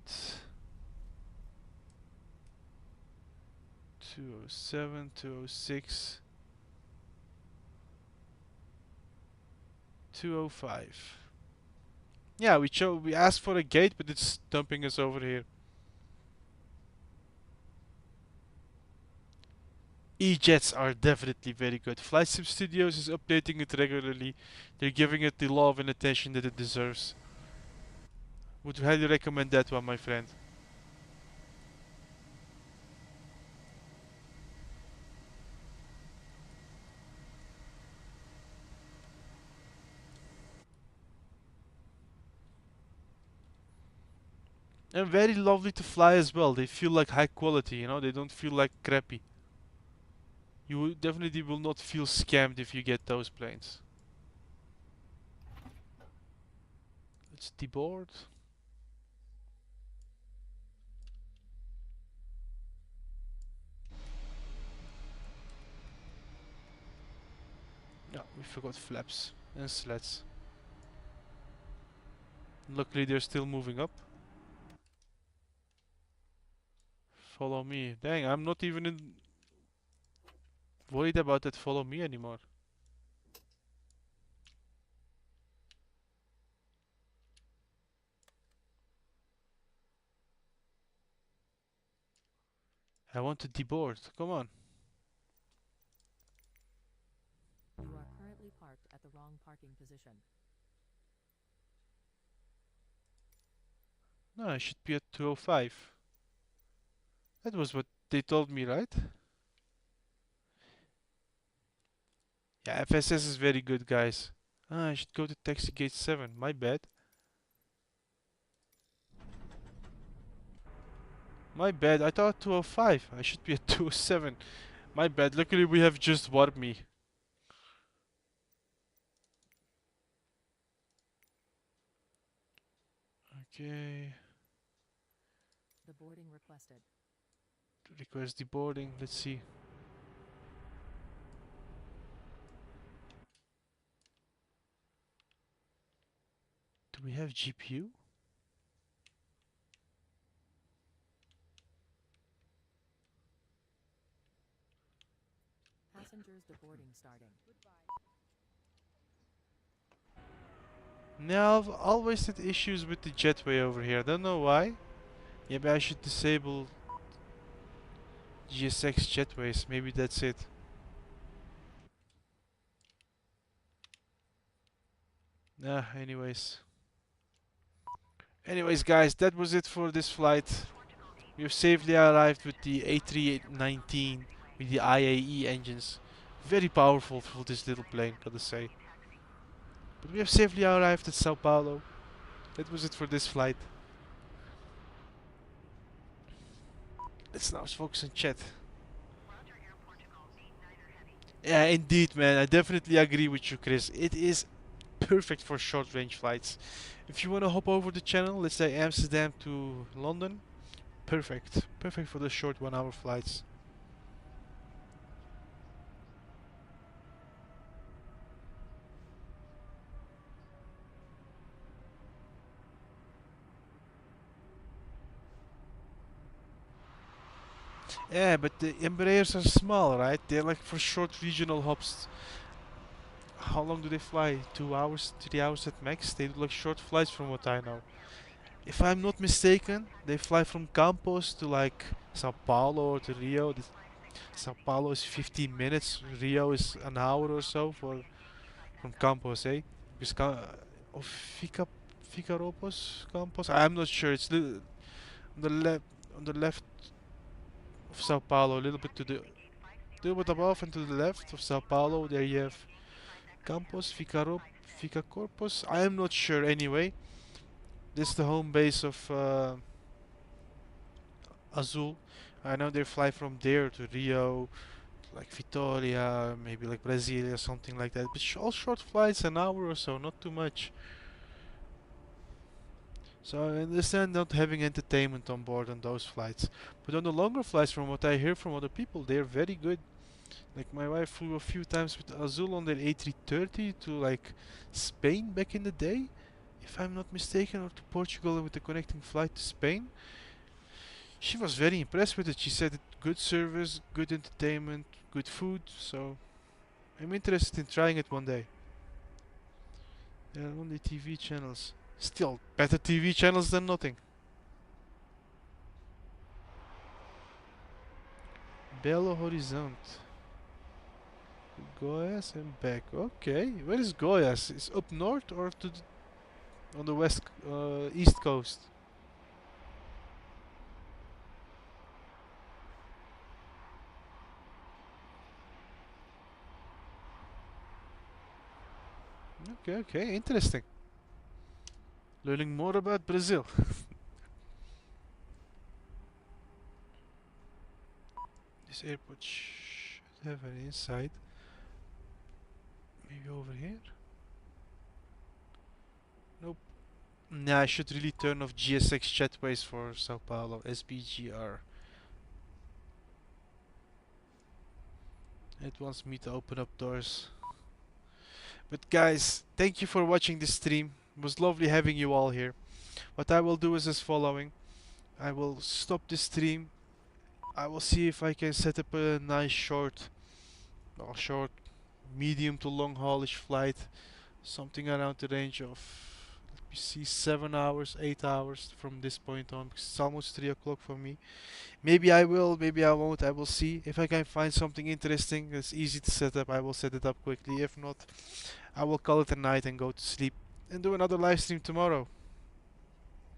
207, 206, 205. Yeah, we asked for a gate, but it's dumping us over here. E-jets are definitely very good. Flight Sim Studios is updating it regularly. They're giving it the love and attention that it deserves. Would highly recommend that one, my friend. And very lovely to fly as well. They feel like high quality, you know, they don't feel like crappy. Definitely will not feel scammed if you get those planes. Let's deboard. Yeah, we forgot flaps and slats. Luckily they're still moving up. Follow me. Dang, I'm not even worried about that follow me anymore. I want to deboard. Come on. You are currently parked at the wrong parking position. No, I should be at 205. That was what they told me, right? Yeah, FSS is very good, guys. Ah, I should go to taxi gate 7. My bad. My bad. I thought 205. I should be at 207. My bad. Luckily, we have just warped me. Okay. The boarding requested. Request deboarding. Let's see. Do we have GPU? Passengers deboarding starting. Now, I've always had issues with the jetway over here. I don't know why. Maybe I should disable GSX jetways. Maybe that's it. Anyways. Anyways, guys, that was it for this flight. We have safely arrived with the A319 with the IAE engines. Very powerful for this little plane, gotta say. But we have safely arrived at Sao Paulo. That was it for this flight. Let's now focus on chat. Yeah, indeed, man. I definitely agree with you, Chris. It is perfect for short range flights. If you want to hop over the channel, let's say Amsterdam to London, perfect. Perfect for the short 1 hour flights. Yeah, but the Embraers are small, right? They're like for short regional hops. How long do they fly? 2 hours, 3 hours at max? They do like short flights from what I know. If I'm not mistaken, they fly from Campos to like Sao Paulo or to Rio. Sao Paulo is 15 minutes, Rio is an hour or so for from Campos, eh? Because of Ficaropos, Campos. I'm not sure. It's on the left, on the left of Sao Paulo, a little bit to the, little bit above and to the left of Sao Paulo. There you have Campos, Ficacorpos. I am not sure. Anyway, this is the home base of Azul. I know they fly from there to Rio, like Vitória, maybe like Brasilia, something like that. But all short flights, an hour or so, not too much. So I understand not having entertainment on board on those flights. But on the longer flights, from what I hear from other people, they're very good. Like my wife flew a few times with Azul on their A330 to like Spain back in the day. if I'm not mistaken, or to Portugal with the connecting flight to Spain. She was very impressed with it. She said it good service, good entertainment, good food. So I'm interested in trying it one day. There are only TV channels. Still better TV channels than nothing. Belo Horizonte. Goiás and back. Okay, where is Goiás? Is up north or to on the west, east coast? Okay, okay, interesting. Learning more about Brazil. This airport should have an inside. Maybe over here? Nope. Nah, I should really turn off GSX jetways for Sao Paulo. SBGR. It wants me to open up doors. But guys, thank you for watching this stream. It was lovely having you all here. What I will do is as following. I will stop the stream. I will see if I can set up a nice short, medium to long haulage flight. Something around the range of, let me see, 7 hours, 8 hours from this point on, because it's almost 3 o'clock for me. Maybe I will, maybe I won't, I will see. If I can find something interesting that's easy to set up, I will set it up quickly. If not, I will call it a night and go to sleep and do another live stream tomorrow.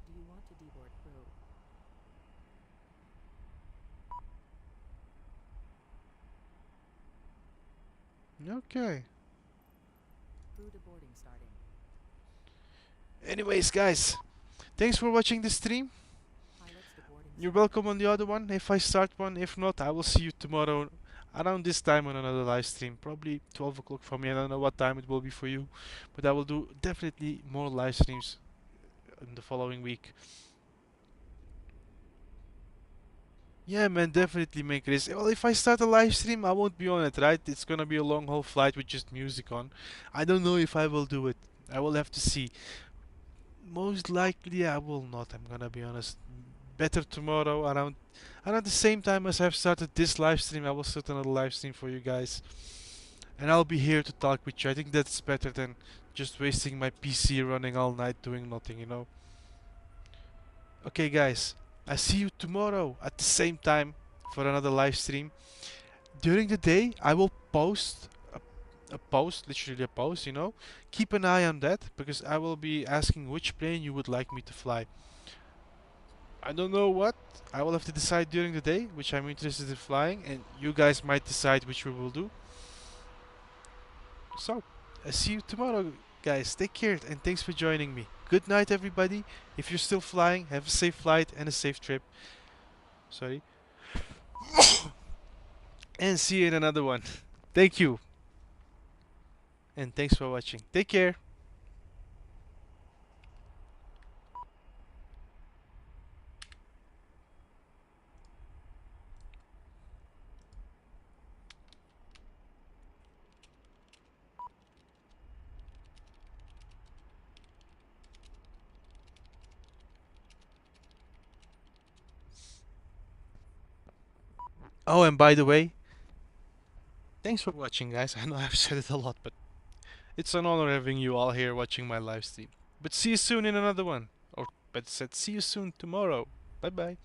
Do you want to deboard crew? Okay. Crew deboarding starting. Anyways, guys, thanks for watching the stream. Pilots deboarding You're starting. welcome on the other one if I start one. If not, I will see you tomorrow around this time on another live stream. Probably 12 o'clock for me. I don't know what time it will be for you, but I will do definitely more live streams in the following week. Yeah, man, definitely make this. Well, if I start a live stream, I won't be on it, right? It's gonna be a long haul flight with just music on. I don't know if I will do it. I will have to see. Most likely, I will not. I'm gonna be honest. Better tomorrow around the same time as I've started this live stream. I will start another live stream for you guys, and I'll be here to talk with you. I think that's better than just wasting my PC running all night doing nothing, you know. Okay, guys. I see you tomorrow at the same time for another live stream. During the day, I will post a post, literally a post, you know. Keep an eye on that because I will be asking which plane you would like me to fly. I don't know what. I will have to decide during the day which I'm interested in flying, and you guys might decide which we will do. So, I see you tomorrow, guys. Take care and thanks for joining me. Good night, everybody. If you're still flying, have a safe flight and a safe trip. Sorry. And see you in another one. Thank you. And thanks for watching. Take care. Oh, and by the way, thanks for watching, guys. I know I've said it a lot, but it's an honor having you all here watching my live stream. But see you soon in another one. Or better said, see you soon tomorrow. Bye bye.